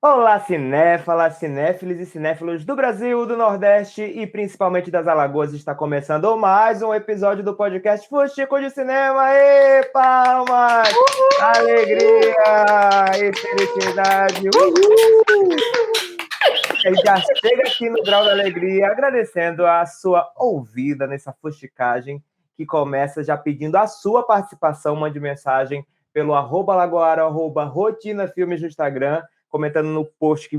Olá, cinéfalas, cinéfilos e cinéfilos do Brasil, do Nordeste e principalmente das Alagoas. Está começando mais um episódio do podcast Fuxico de Cinema. E palmas! Alegria e felicidade! Ele já chega aqui no grau da alegria, agradecendo a sua ouvida nessa fuxicagem, que começa já pedindo a sua participação. Mande mensagem pelo @lagoara, @Rotina Filmes no Instagram, comentando no post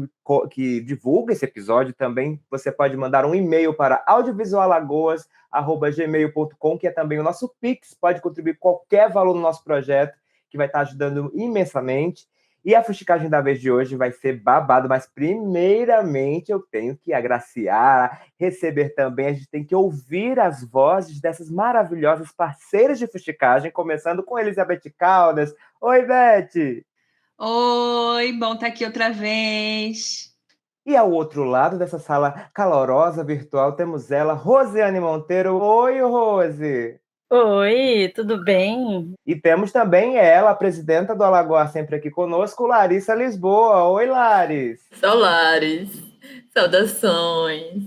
que divulga esse episódio. Também você pode mandar um e-mail para audiovisualagoas@gmail.com, que é também o nosso Pix. Pode contribuir qualquer valor no nosso projeto, que vai estar ajudando imensamente. E a fuxicagem da vez de hoje vai ser babado, mas primeiramente eu tenho que agraciar, receber também, a gente tem que ouvir as vozes dessas maravilhosas parceiras de fuxicagem, começando com Elizabeth Caldas. Oi, Beth! Oi, bom estar aqui outra vez. E ao outro lado dessa sala calorosa virtual temos ela, Rosiane Monteiro. Oi, Rose! Oi, tudo bem? E temos também ela, a presidenta do Alagoas, sempre aqui conosco, Larissa Lisboa. Oi, Laris! Solares, saudações.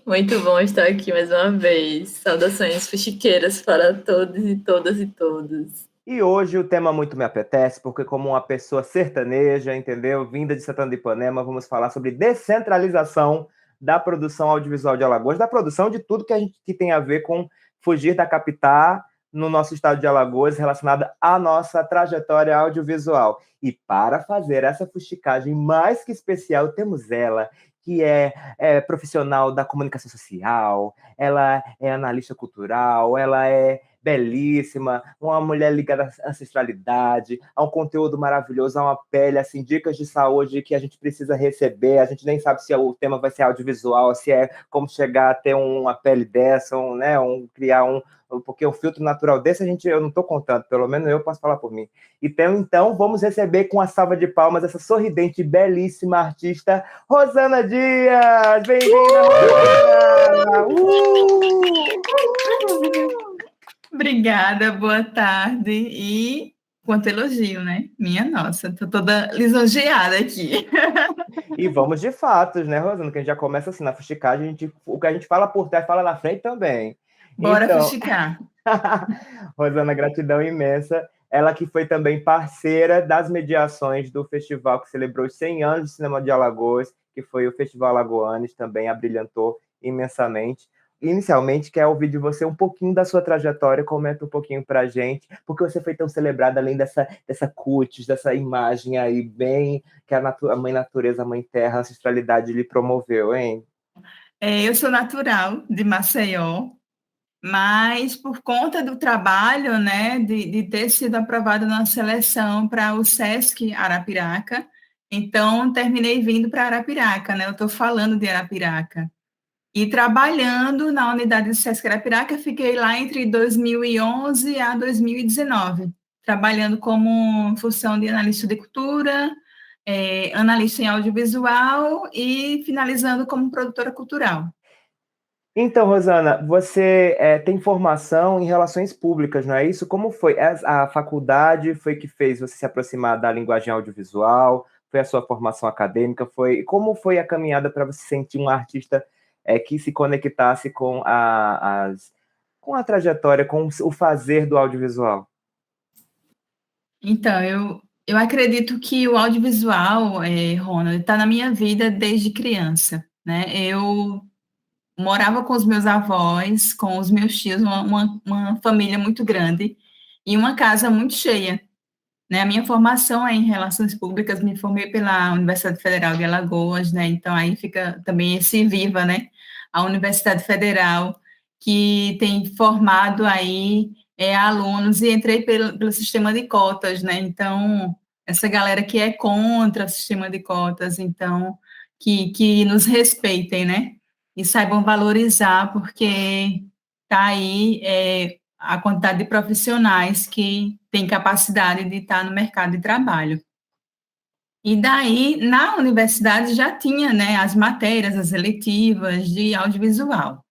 Muito bom estar aqui mais uma vez. Saudações fuxiqueiras para todos e todas e todos. E hoje o tema muito me apetece, porque como uma pessoa sertaneja, entendeu? Vinda de Santana de Ipanema, vamos falar sobre descentralização da produção audiovisual de Alagoas, da produção de tudo que tem a ver com fugir da capital no nosso estado de Alagoas, relacionada à nossa trajetória audiovisual. E para fazer essa fuxicagem mais que especial, temos ela, que é profissional da comunicação social, ela é analista cultural, ela é belíssima, uma mulher ligada à ancestralidade, a um conteúdo maravilhoso, a uma pele, assim, dicas de saúde que a gente precisa receber. A gente nem sabe se o tema vai ser audiovisual, se é como chegar a ter uma pele dessa, criar porque um filtro natural desse eu não estou contando, pelo menos eu posso falar por mim. Então, vamos receber com a salva de palmas essa sorridente e belíssima artista, Rosana Dias! Bem-vinda, Rosana! Obrigada, boa tarde. E quanto elogio, né? Minha nossa, tô toda lisonjeada aqui. E vamos de fatos, né, Rosana? Que a gente já começa assim, na fuxicagem, o que a gente fala por trás, fala na frente também. Bora Então, fuxicar. Rosana, gratidão imensa. Ela que foi também parceira das mediações do festival que celebrou os 100 anos de cinema de Alagoas, que foi o Festival Alagoanes, também abrilhantou imensamente. Inicialmente, quer ouvir de você um pouquinho da sua trajetória, comenta um pouquinho pra gente, porque você foi tão celebrada, além dessa cutis, dessa imagem aí, bem que a mãe natureza, a mãe terra, a ancestralidade lhe promoveu, hein? Eu sou natural de Maceió, mas por conta do trabalho, né, de ter sido aprovada na seleção para o Sesc Arapiraca, então terminei vindo para Arapiraca, né? Eu estou falando de Arapiraca. E trabalhando na unidade do Sesc Arapiraca, fiquei lá entre 2011 a 2019, trabalhando como função de analista de cultura, analista em audiovisual e finalizando como produtora cultural. Então, Rosana, você tem formação em relações públicas, não é isso? Como foi? A faculdade foi que fez você se aproximar da linguagem audiovisual? Foi a sua formação acadêmica? Como foi a caminhada para você sentir um artista que se conectasse com com a trajetória, com o fazer do audiovisual? Então, eu acredito que o audiovisual, Ronald, está na minha vida desde criança, né? Eu morava com os meus avós, com os meus tios, uma família muito grande e uma casa muito cheia, né? A minha formação é em relações públicas, me formei pela Universidade Federal de Alagoas, né? Então aí fica também esse viva, né? A Universidade Federal que tem formado aí alunos e entrei pelo sistema de cotas, né? Então essa galera que é contra o sistema de cotas, então que nos respeitem, né? E saibam valorizar, porque está aí a quantidade de profissionais que têm capacidade de estar no mercado de trabalho. E daí, na universidade, já tinha, né, as matérias, as eletivas de audiovisual.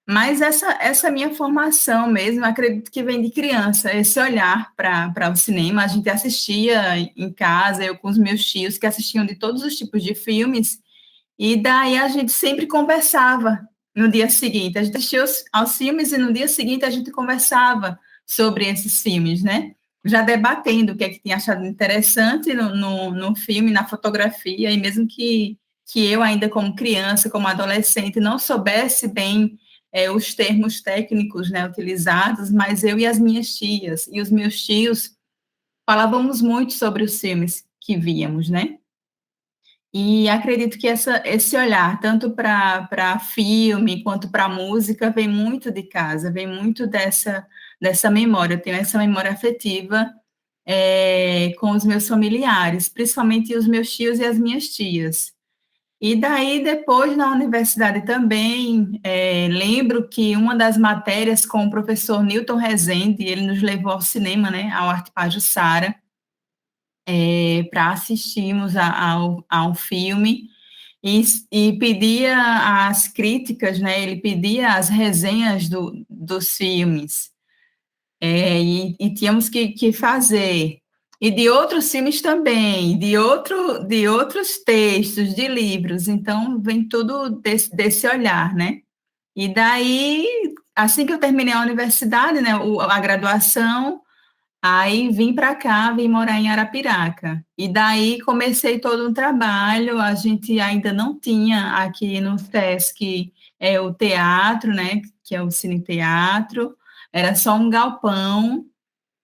Mas essa minha formação mesmo, acredito que vem de criança, esse olhar para o cinema. A gente assistia em casa, eu com os meus tios, que assistiam de todos os tipos de filmes, e daí a gente sempre conversava no dia seguinte. A gente assistia aos filmes e no dia seguinte a gente conversava sobre esses filmes, né? Já debatendo o que é que tinha achado interessante no filme, na fotografia, e mesmo que eu ainda como criança, como adolescente, não soubesse bem os termos técnicos, né, utilizados, mas eu e as minhas tias e os meus tios falávamos muito sobre os filmes que víamos, né? E acredito que esse olhar, tanto para filme quanto para música, vem muito de casa, vem muito dessa memória. Eu tenho essa memória afetiva com os meus familiares, principalmente os meus tios e as minhas tias. E daí, depois, na universidade também, lembro que uma das matérias com o professor Newton Rezende, ele nos levou ao cinema, né, ao Arte Pajuçara, para assistirmos ao filme, e pedia as críticas, né, ele pedia as resenhas dos filmes, e tínhamos que fazer. E de outros filmes também, de outros textos, de livros. Então, vem tudo desse olhar, né? E daí, assim que eu terminei a universidade, né, a graduação, aí vim para cá, vim morar em Arapiraca. E daí comecei todo um trabalho. A gente ainda não tinha aqui no SESC o teatro, né, que é o Cine Teatro. Era só um galpão,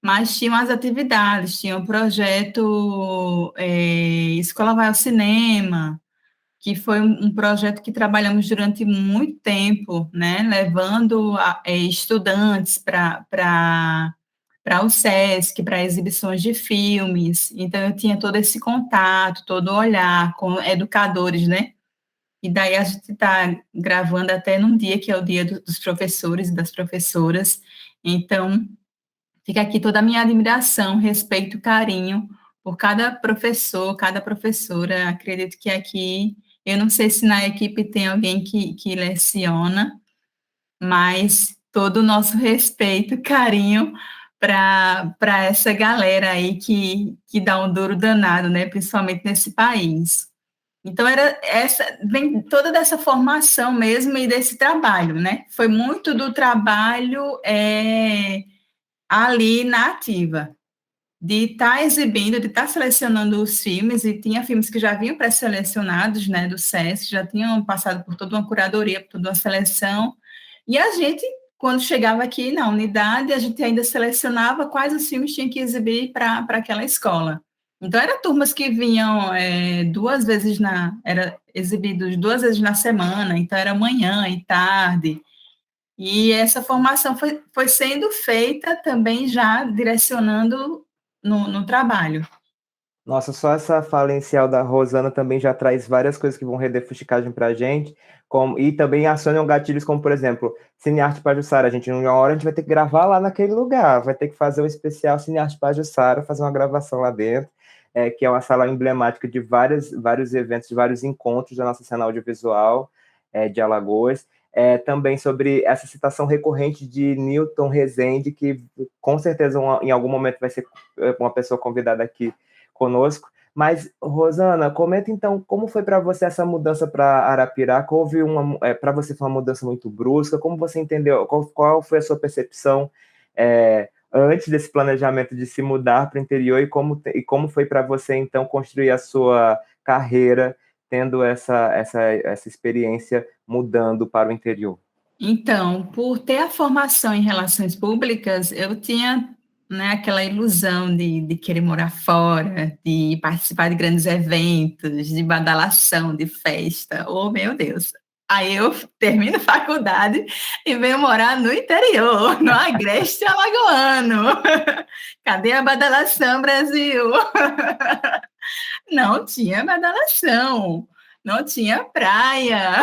mas tinham as atividades, tinha o projeto Escola Vai ao Cinema, que foi um projeto que trabalhamos durante muito tempo, né, levando estudantes para o SESC, para exibições de filmes. Então, eu tinha todo esse contato, todo o olhar com educadores, né? E daí a gente está gravando até num dia que é o dia dos professores e das professoras. Então, fica aqui toda a minha admiração, respeito, carinho por cada professor, cada professora. Acredito que aqui, eu não sei se na equipe tem alguém que leciona, mas todo o nosso respeito, carinho para essa galera aí que dá um duro danado, né? Principalmente nesse país. Então, vem toda dessa formação mesmo e desse trabalho, né? Foi muito do trabalho ali na ativa, de estar exibindo, de estar selecionando os filmes, e tinha filmes que já vinham pré-selecionados, né, do SESC, já tinham passado por toda uma curadoria, por toda uma seleção, e a gente, quando chegava aqui na unidade, a gente ainda selecionava quais os filmes tinha que exibir para aquela escola. Então, eram turmas que vinham era exibidos 2 vezes na semana, então era manhã e tarde, e essa formação foi sendo feita também já direcionando no trabalho. Nossa, só essa fala inicial da Rosana também já traz várias coisas que vão render fuxicagem para a gente, e também acionam gatilhos como, por exemplo, Cinearte Pajuçara. A gente, uma hora, a gente vai ter que gravar lá naquele lugar, vai ter que fazer um especial Cinearte Pajuçara, fazer uma gravação lá dentro, que é uma sala emblemática de vários eventos, de vários encontros da nossa cena audiovisual de Alagoas. Também sobre essa citação recorrente de Newton Rezende, que com certeza em algum momento vai ser uma pessoa convidada aqui conosco. Mas, Rosana, comenta então como foi para você essa mudança para Arapiraca. Houve para você foi uma mudança muito brusca? Como você entendeu? Qual foi a sua percepção antes desse planejamento de se mudar para o interior, e como foi para você então construir a sua carreira tendo essa experiência mudando para o interior? Então, por ter a formação em relações públicas, eu tinha, né, aquela ilusão de querer morar fora, de participar de grandes eventos, de badalação, de festa. Oh, meu Deus! Aí eu termino faculdade e venho morar no interior, no Agreste Alagoano. Cadê a badalação, Brasil? Não tinha badalação, não tinha praia.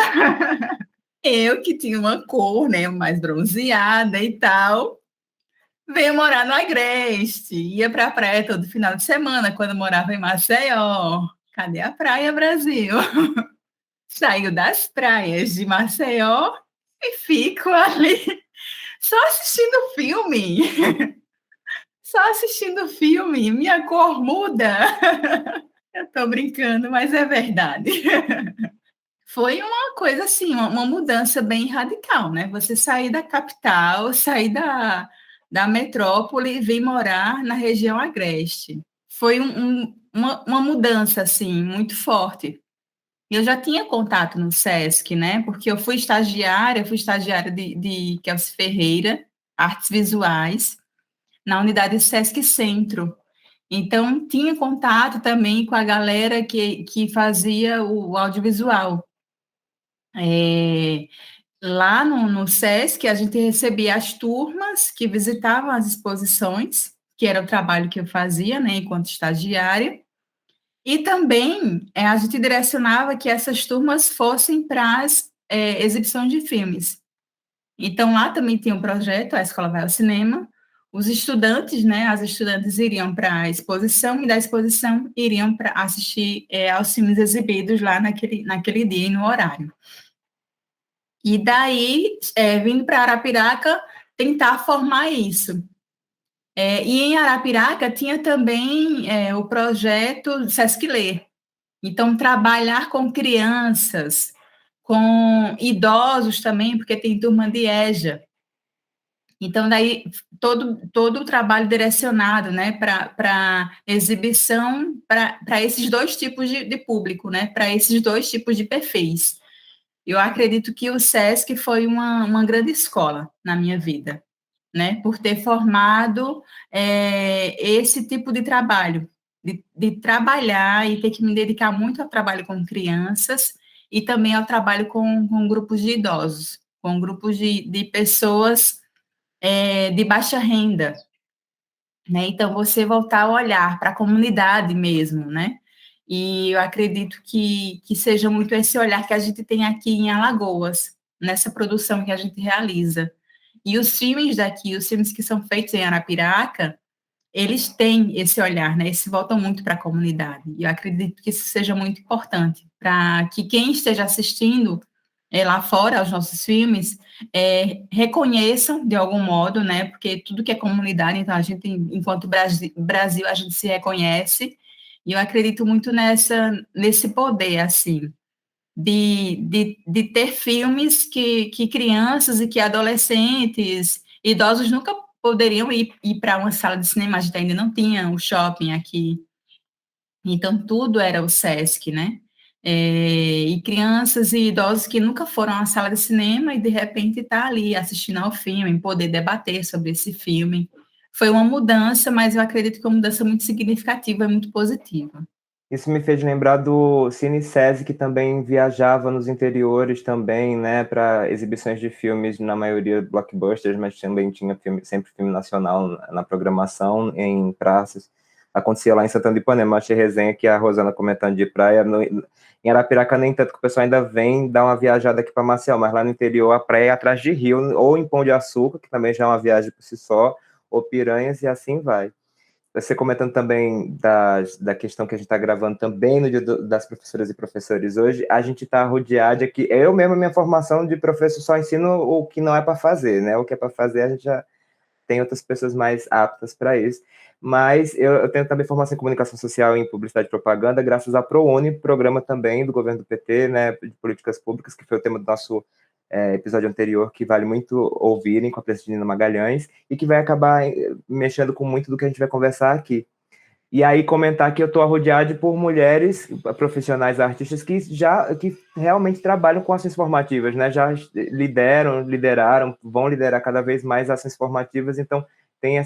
Eu, que tinha uma cor, né, mais bronzeada e tal, veio morar no Agreste, ia para a praia todo final de semana, quando morava em Maceió. Cadê a praia, Brasil? Saio das praias de Maceió e fico ali só assistindo filme. Só assistindo filme. Minha cor muda. Eu tô brincando, mas é verdade. Foi uma coisa assim, uma mudança bem radical, né? Você sair da capital, sair da metrópole e vir morar na região agreste. Foi uma mudança, assim, muito forte. Eu já tinha contato no SESC, né? Porque eu fui estagiária de Kelsey Ferreira, Artes Visuais, na unidade SESC Centro. Então, tinha contato também com a galera que fazia o audiovisual. Lá no SESC, a gente recebia as turmas que visitavam as exposições, que era o trabalho que eu fazia, né, enquanto estagiária, e também a gente direcionava que essas turmas fossem para as exibições de filmes. Então, lá também tinha um projeto, a Escola Vai ao Cinema, os estudantes, né, as estudantes iriam para a exposição, e da exposição iriam para assistir aos filmes exibidos lá naquele dia e no horário. E daí, vindo para Arapiraca, tentar formar isso. E em Arapiraca tinha também o projeto Sesc Lê. Então, trabalhar com crianças, com idosos também, porque tem turma de EJA. Então, daí, todo o trabalho direcionado, né, para exibição, para esses dois tipos de público, né, para esses dois tipos de perfis. Eu acredito que o SESC foi uma grande escola na minha vida, né, por ter formado esse tipo de trabalho, de trabalhar e ter que me dedicar muito ao trabalho com crianças e também ao trabalho com grupos de idosos, com grupos de pessoas de baixa renda, né? Então, você voltar a olhar para a comunidade mesmo, né? E eu acredito que seja muito esse olhar que a gente tem aqui em Alagoas, nessa produção que a gente realiza. E os filmes daqui, os filmes que são feitos em Arapiraca, eles têm esse olhar, né? Eles se voltam muito para a comunidade. E eu acredito que isso seja muito importante, para que quem esteja assistindo lá fora aos nossos filmes reconheçam de algum modo, né? Porque tudo que é comunidade, então a gente, enquanto Brasil, a gente se reconhece. E eu acredito muito nesse poder, assim, de ter filmes que crianças e que adolescentes, idosos nunca poderiam ir para uma sala de cinema, a gente ainda não tinha o shopping aqui, então tudo era o SESC, né? E crianças e idosos que nunca foram à sala de cinema e de repente tá ali assistindo ao filme, poder debater sobre esse filme. Foi uma mudança, mas eu acredito que é uma mudança muito significativa e muito positiva. Isso me fez lembrar do Cine SESI, que também viajava nos interiores também, né, para exibições de filmes, na maioria blockbusters, mas também tinha sempre filme nacional na programação, em praças. Acontecia lá em Santana de Ipanema, achei resenha que a Rosana comentando de praia, em Arapiraca nem tanto, que o pessoal ainda vem dar uma viajada aqui para Maceió, mas lá no interior a praia é atrás de rio, ou em Pão de Açúcar, que também já é uma viagem por si só, ou Piranhas, e assim vai. Você comentando também da questão que a gente está gravando também no Dia das Professoras e Professores hoje, a gente está rodeado aqui. Eu mesmo, minha formação de professor, só ensino o que não é para fazer, né? O que é para fazer, a gente já tem outras pessoas mais aptas para isso. Mas eu tenho também formação em comunicação social e em publicidade e propaganda, graças à ProUni, programa também do governo do PT, né, de políticas públicas, que foi o tema do nosso episódio anterior, que vale muito ouvirem, com a presença de Nina Magalhães, e que vai acabar mexendo com muito do que a gente vai conversar aqui. E aí comentar que eu estou rodeado por mulheres profissionais artistas que realmente trabalham com ações formativas, né? Já lideraram, vão liderar cada vez mais ações formativas, então tem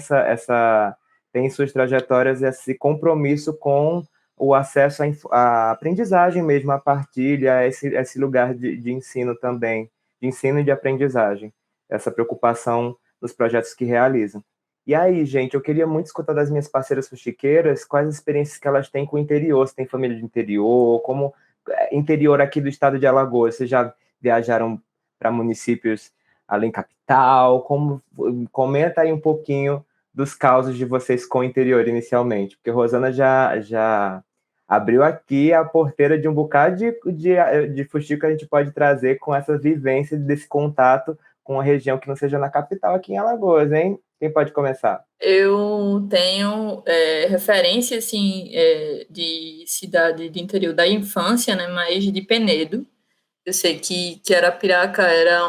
tem em suas trajetórias esse compromisso com o acesso à aprendizagem mesmo, à partilha, esse lugar de ensino também, de ensino e de aprendizagem, essa preocupação nos projetos que realizam. E aí, gente, eu queria muito escutar das minhas parceiras fuxiqueiras quais as experiências que elas têm com o interior, se tem família de interior, como interior aqui do estado de Alagoas, vocês já viajaram para municípios além capital, comenta aí um pouquinho dos causos de vocês com o interior inicialmente, porque a Rosana já abriu aqui a porteira de um bocado de fuxico que a gente pode trazer com essa vivência desse contato com a região que não seja na capital, aqui em Alagoas, hein? Quem pode começar? Eu tenho referência, assim, de cidade de interior da infância, né, mas de Penedo. Eu sei que Arapiraca era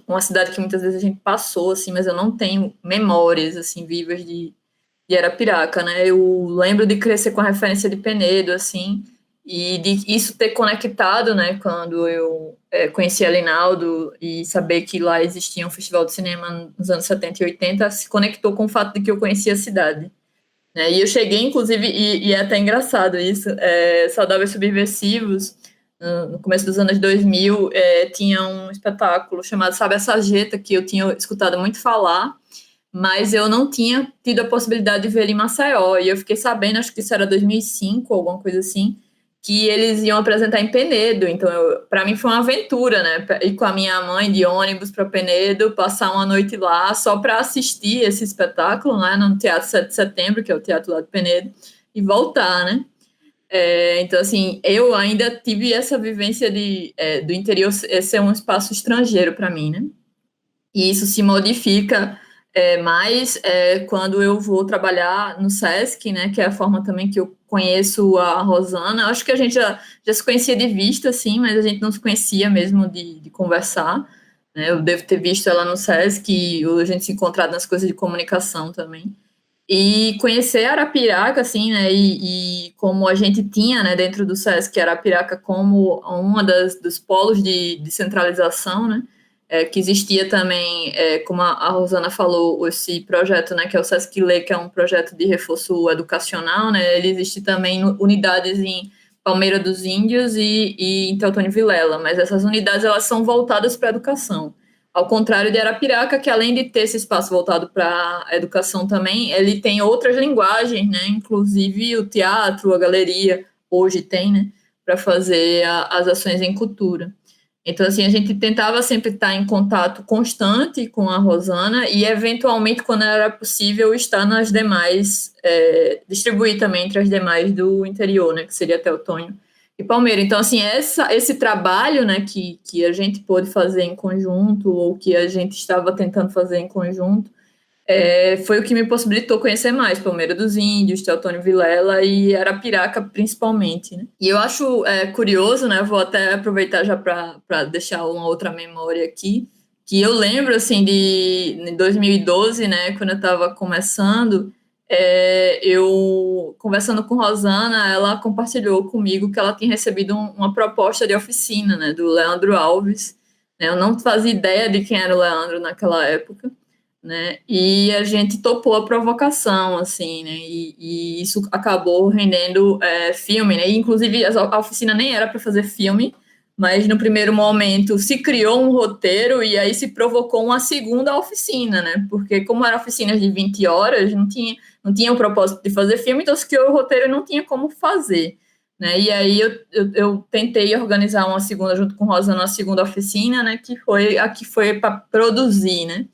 uma cidade que muitas vezes a gente passou, assim, mas eu não tenho memórias, assim, vivas de Arapiraca, né? Eu lembro de crescer com a referência de Penedo, assim, e de isso ter conectado, né, quando eu conheci a Linaldo e saber que lá existia um festival de cinema nos anos 70 e 80, se conectou com o fato de que eu conhecia a cidade. Né? E eu cheguei, inclusive, e é até engraçado isso, Saudáveis Subversivos, no começo dos anos 2000, tinha um espetáculo chamado Sabe a Sarjeta, que eu tinha escutado muito falar, mas eu não tinha tido a possibilidade de ver ele em Maceió, e eu fiquei sabendo, acho que isso era 2005, alguma coisa assim, que eles iam apresentar em Penedo, então para mim foi uma aventura, né, ir com a minha mãe de ônibus para Penedo, passar uma noite lá só para assistir esse espetáculo, né, no Teatro 7 de Setembro, que é o teatro lá de Penedo, e voltar, né. Então, assim, eu ainda tive essa vivência do interior ser um espaço estrangeiro para mim, né, e isso se modifica mais quando eu vou trabalhar no SESC, né, que é a forma também que eu conheço a Rosana. Eu acho que a gente já se conhecia de vista, assim, mas a gente não se conhecia mesmo de conversar, né, eu devo ter visto ela no SESC e a gente se encontrado nas coisas de comunicação também. E conhecer Arapiraca, assim, né, e como a gente tinha, né, dentro do SESC Arapiraca como uma dos polos de centralização, né, que existia também, como a Rosana falou, esse projeto, né, que é o SESC Lê, que é um projeto de reforço educacional, né, ele existe também unidades em Palmeira dos Índios e em Teotônio Vilela, mas essas unidades, elas são voltadas para a educação. Ao contrário de Arapiraca, que além de ter esse espaço voltado para a educação também, ele tem outras linguagens, né, inclusive o teatro, a galeria, hoje tem, né, para fazer as ações em cultura. Então, assim, a gente tentava sempre estar em contato constante com a Rosana e, eventualmente, quando era possível, estar nas demais, distribuir também entre as demais do interior, né, que seria Teotônio e Palmeira. Então, assim, esse trabalho, né, que a gente pôde fazer em conjunto ou que a gente estava tentando fazer em conjunto, foi o que me possibilitou conhecer mais Palmeira dos Índios, Teotônio Vilela e Arapiraca, principalmente, né? E eu acho curioso, né? Vou até aproveitar já para deixar uma outra memória aqui, que eu lembro, assim, em 2012, né? Quando eu estava começando, eu, conversando com Rosana, ela compartilhou comigo que ela tinha recebido uma proposta de oficina, né? Do Leandro Alves, né? Eu não fazia ideia de quem era o Leandro naquela época, né? E a gente topou a provocação, assim, né? E isso acabou rendendo filme, né? E, inclusive, a oficina nem era para fazer filme, mas no primeiro momento se criou um roteiro e aí se provocou uma segunda oficina, né? Porque como eram oficinas de 20 horas, não tinha o propósito de fazer filme, então se criou o roteiro e não tinha como fazer, né? E aí eu tentei organizar uma segunda, junto com Rosana, uma segunda oficina, né? Que foi a que foi para produzir, né?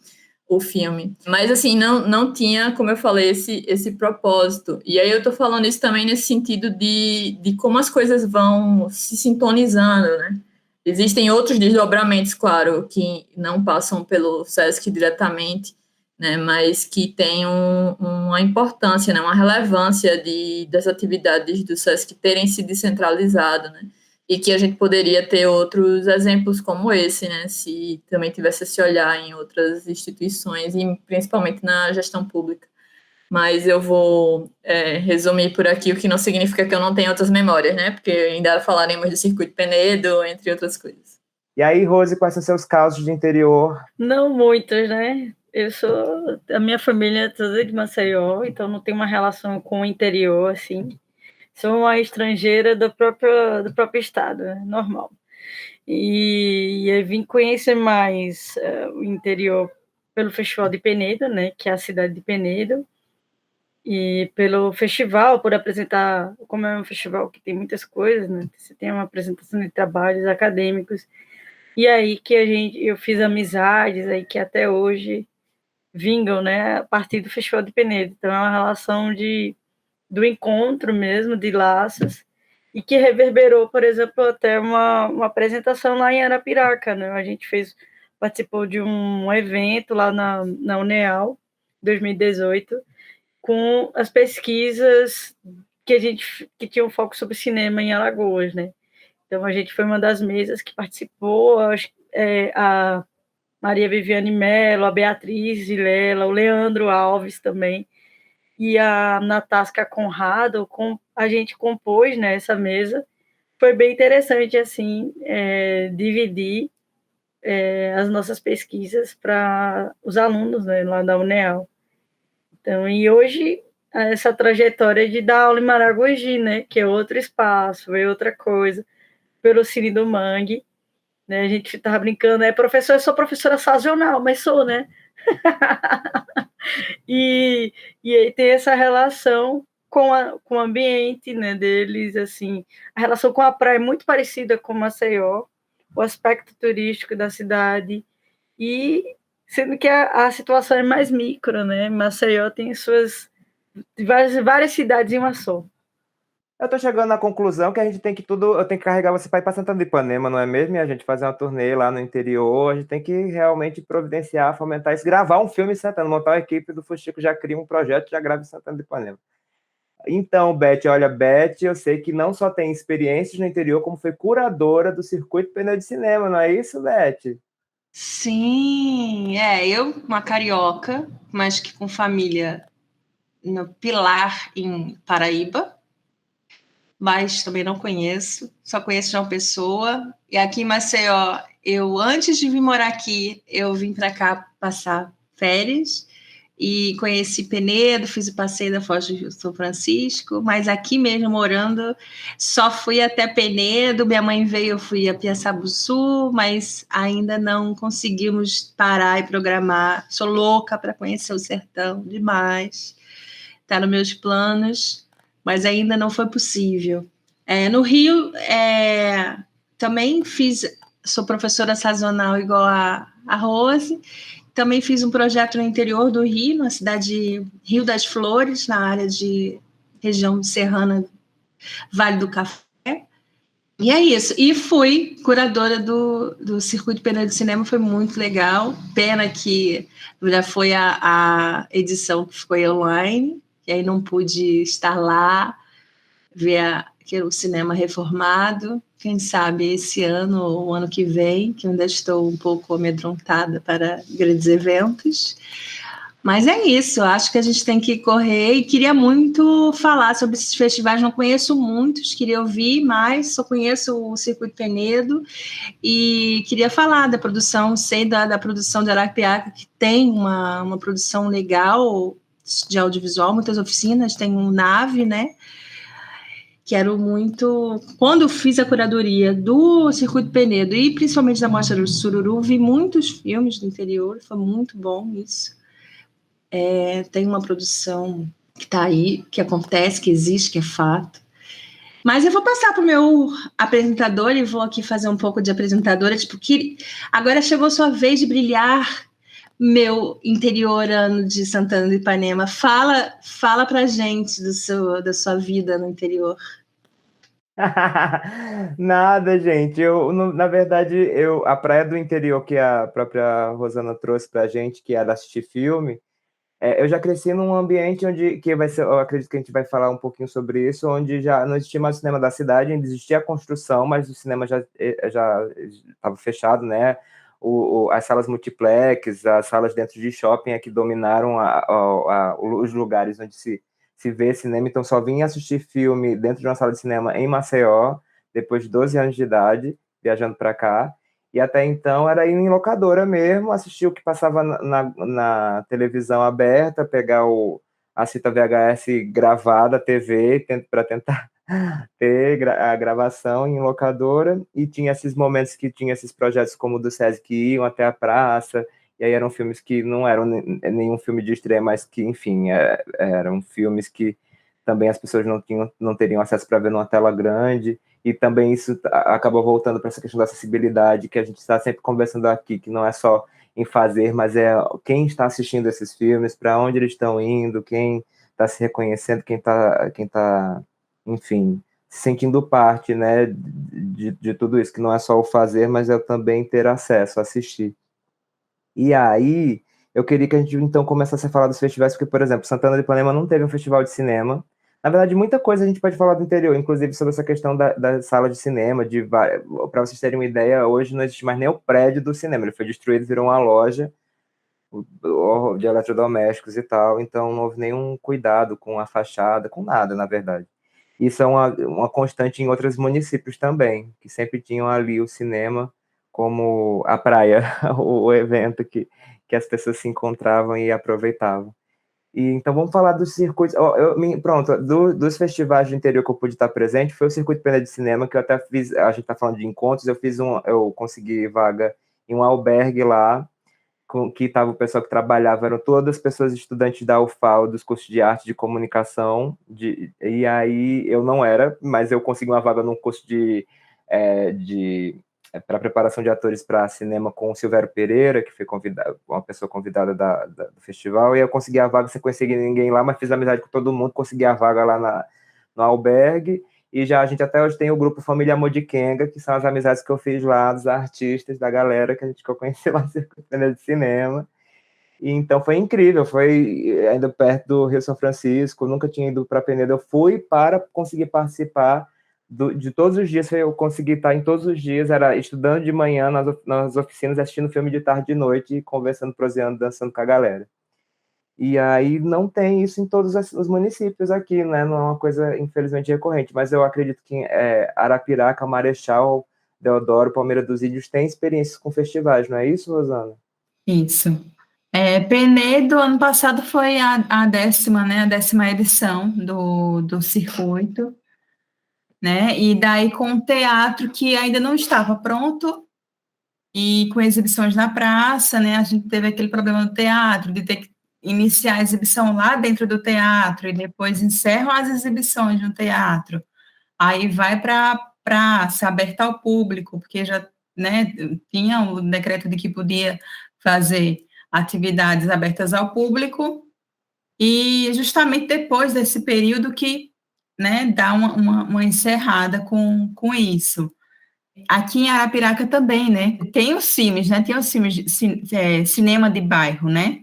O filme. Mas, assim, não tinha, como eu falei, esse propósito. E aí eu tô falando isso também nesse sentido de como as coisas vão se sintonizando, né? Existem outros desdobramentos, claro, que não passam pelo SESC diretamente, né? Mas que têm uma importância, né? Uma relevância das atividades do SESC terem se descentralizado, né? E que a gente poderia ter outros exemplos como esse, né, se também tivesse esse olhar em outras instituições, e principalmente na gestão pública. Mas eu vou resumir por aqui, o que não significa que eu não tenha outras memórias, né, porque ainda falaremos do Circuito Penedo, entre outras coisas. E aí, Rose, quais são seus casos de interior? Não muitos, né? A minha família é toda de Maceió, então não tenho uma relação com o interior, assim. Sou uma estrangeira do próprio estado, é normal. E eu vim conhecer mais o interior pelo Festival de Penedo, né, que é a cidade de Penedo, e pelo festival, por apresentar, como é um festival que tem muitas coisas, né, você tem uma apresentação de trabalhos acadêmicos, e aí que eu fiz amizades aí que até hoje vingam, né, a partir do Festival de Penedo. Então é uma relação de do encontro mesmo, de laços, e que reverberou, por exemplo, até uma apresentação lá em Arapiraca, né? A gente participou de um evento lá na UNEAL, 2018, com as pesquisas que tinham foco sobre cinema em Alagoas, né? Então, a gente foi uma das mesas que participou, a Maria Viviane Mello, a Beatriz Vilela, o Leandro Alves também, e a Natasca Conrado, a gente compôs, né, essa mesa. Foi bem interessante, assim, dividir as nossas pesquisas para os alunos, né, lá da UNEAL. Então, e hoje, essa trajetória de dar aula em Maragogi, né, que é outro espaço, é outra coisa, pelo Cine do Mangue, né, a gente estava brincando, eu sou professora sazonal, mas sou, né? e aí tem essa relação com o ambiente, né, deles, assim, a relação com a praia é muito parecida com Maceió, o aspecto turístico da cidade, e sendo que a situação é mais micro, né? Maceió tem várias cidades em uma só. Eu tô chegando à conclusão que a gente tem que eu tenho que carregar você para ir para Santana de Ipanema, não é mesmo? E a gente fazer uma turnê lá no interior, a gente tem que realmente providenciar, fomentar isso, gravar um filme em Santana, montar uma equipe do Fuxico, já cria um projeto, já grava em Santana de Ipanema. Então, Beth, eu sei que não só tem experiências no interior, como foi curadora do Circuito Pneu de Cinema, não é isso, Beth? Sim, eu, uma carioca, mas que com família no Pilar, em Paraíba, mas também não conheço, só conheço João Pessoa. E aqui em Maceió, antes de vir morar aqui, eu vim para cá passar férias e conheci Penedo, fiz o passeio da Foz do São Francisco, mas aqui mesmo morando, só fui até Penedo, minha mãe veio, eu fui a Piaçabuçu, mas ainda não conseguimos parar e programar. Sou louca para conhecer o sertão, demais. Está nos meus planos, mas ainda não foi possível. No Rio, também sou professora sazonal igual a Rose, também fiz um projeto no interior do Rio, na cidade de Rio das Flores, na área de região serrana, Vale do Café. E é isso. E fui curadora do Circuito Pneu de Cinema, foi muito legal. Pena que já foi a edição que ficou online, e aí não pude estar lá, ver o cinema reformado. Quem sabe esse ano ou o ano que vem, que eu ainda estou um pouco amedrontada para grandes eventos. Mas é isso, acho que a gente tem que correr e queria muito falar sobre esses festivais, não conheço muitos, queria ouvir mais, só conheço o Circuito Penedo e queria falar da produção, sei da produção de Arapiraca, que tem uma produção legal de audiovisual, muitas oficinas, tem um Nave, né? Quero muito... Quando eu fiz a curadoria do Circuito Penedo e principalmente da Mostra do Sururu, vi muitos filmes do interior, foi muito bom isso. Tem uma produção que está aí, que acontece, que existe, que é fato. Mas eu vou passar para o meu apresentador e vou aqui fazer um pouco de apresentadora, que agora chegou a sua vez de brilhar, meu interiorano de Santana do Ipanema. Fala para a gente da sua vida no interior. Nada, gente. Na verdade, a praia do interior que a própria Rosana trouxe para a gente, que era assistir filme, eu já cresci num ambiente onde, eu acredito que a gente vai falar um pouquinho sobre isso, onde já não existia mais o cinema da cidade, ainda existia a construção, mas o cinema já estava fechado, né? As salas multiplex, as salas dentro de shopping é que dominaram os lugares onde se vê cinema, então só vim assistir filme dentro de uma sala de cinema em Maceió, depois de 12 anos de idade, viajando para cá. E até então era ir em locadora mesmo, assistir o que passava na televisão aberta, pegar a fita VHS gravada, TV, para tentar ter a gravação em locadora. E tinha esses momentos que tinha esses projetos como o do SESI que iam até a praça, e aí eram filmes que não eram nenhum filme de estreia, mas que, enfim, eram filmes que também as pessoas não teriam acesso para ver numa tela grande. E também isso acaba voltando para essa questão da acessibilidade, que a gente está sempre conversando aqui, que não é só em fazer, mas é quem está assistindo esses filmes, para onde eles estão indo, quem tá se reconhecendo, quem tá, enfim, se sentindo parte, né, de tudo isso, que não é só o fazer, mas é também ter acesso, assistir. E aí, eu queria que a gente, então, começasse a falar dos festivais, porque, por exemplo, Santana de Ipanema não teve um festival de cinema. Na verdade, muita coisa a gente pode falar do interior, inclusive sobre essa questão da sala de cinema, para vocês terem uma ideia, hoje não existe mais nem o prédio do cinema, ele foi destruído, virou uma loja de eletrodomésticos e tal, então não houve nenhum cuidado com a fachada, com nada, na verdade. Isso é uma constante em outros municípios também, que sempre tinham ali o cinema como a praia, o evento que as pessoas se encontravam e aproveitavam. E, então vamos falar dos circuitos. Pronto, dos festivais do interior que eu pude estar presente, foi o Circuito Penedo de Cinema, que eu até fiz, a gente está falando de encontros, eu consegui vaga em um albergue lá, que estava o pessoal que trabalhava, eram todas pessoas estudantes da UFAL, dos cursos de arte de comunicação, e aí eu não era, mas eu consegui uma vaga num curso para preparação de atores para cinema com o Silvério Pereira, que foi uma pessoa convidada do festival, e eu consegui a vaga sem conhecer ninguém lá, mas fiz amizade com todo mundo, consegui a vaga lá no albergue. E já a gente até hoje tem o grupo Família Amor de Kenga, que são as amizades que eu fiz lá, dos artistas, da galera que eu conheci lá no Circuito Penedo de Cinema. E então foi incrível, foi ainda perto do Rio São Francisco, nunca tinha ido para Penedo, eu fui para conseguir participar de todos os dias, eu consegui estar em todos os dias, era estudando de manhã nas oficinas, assistindo filme de tarde e de noite, conversando, proseando, dançando com a galera. E aí não tem isso em todos os municípios aqui, né? Não é uma coisa, infelizmente, recorrente. Mas eu acredito que Arapiraca, Marechal, Deodoro, Palmeira dos Índios têm experiências com festivais, não é isso, Rosana? Isso. Penedo, ano passado, foi a 10ª, né? A 10ª edição do circuito, né? E daí com o teatro que ainda não estava pronto e com exibições na praça, né? A gente teve aquele problema no teatro de ter que iniciar a exibição lá dentro do teatro e depois encerram as exibições no teatro. Aí vai para praça, aberta ao público, porque já, né, tinha o decreto de que podia fazer atividades abertas ao público, e justamente depois desse período que, né, dá uma encerrada com isso. Aqui em Arapiraca também, né, tem os CIMES, né, tem os CIMES, cinema de bairro, né,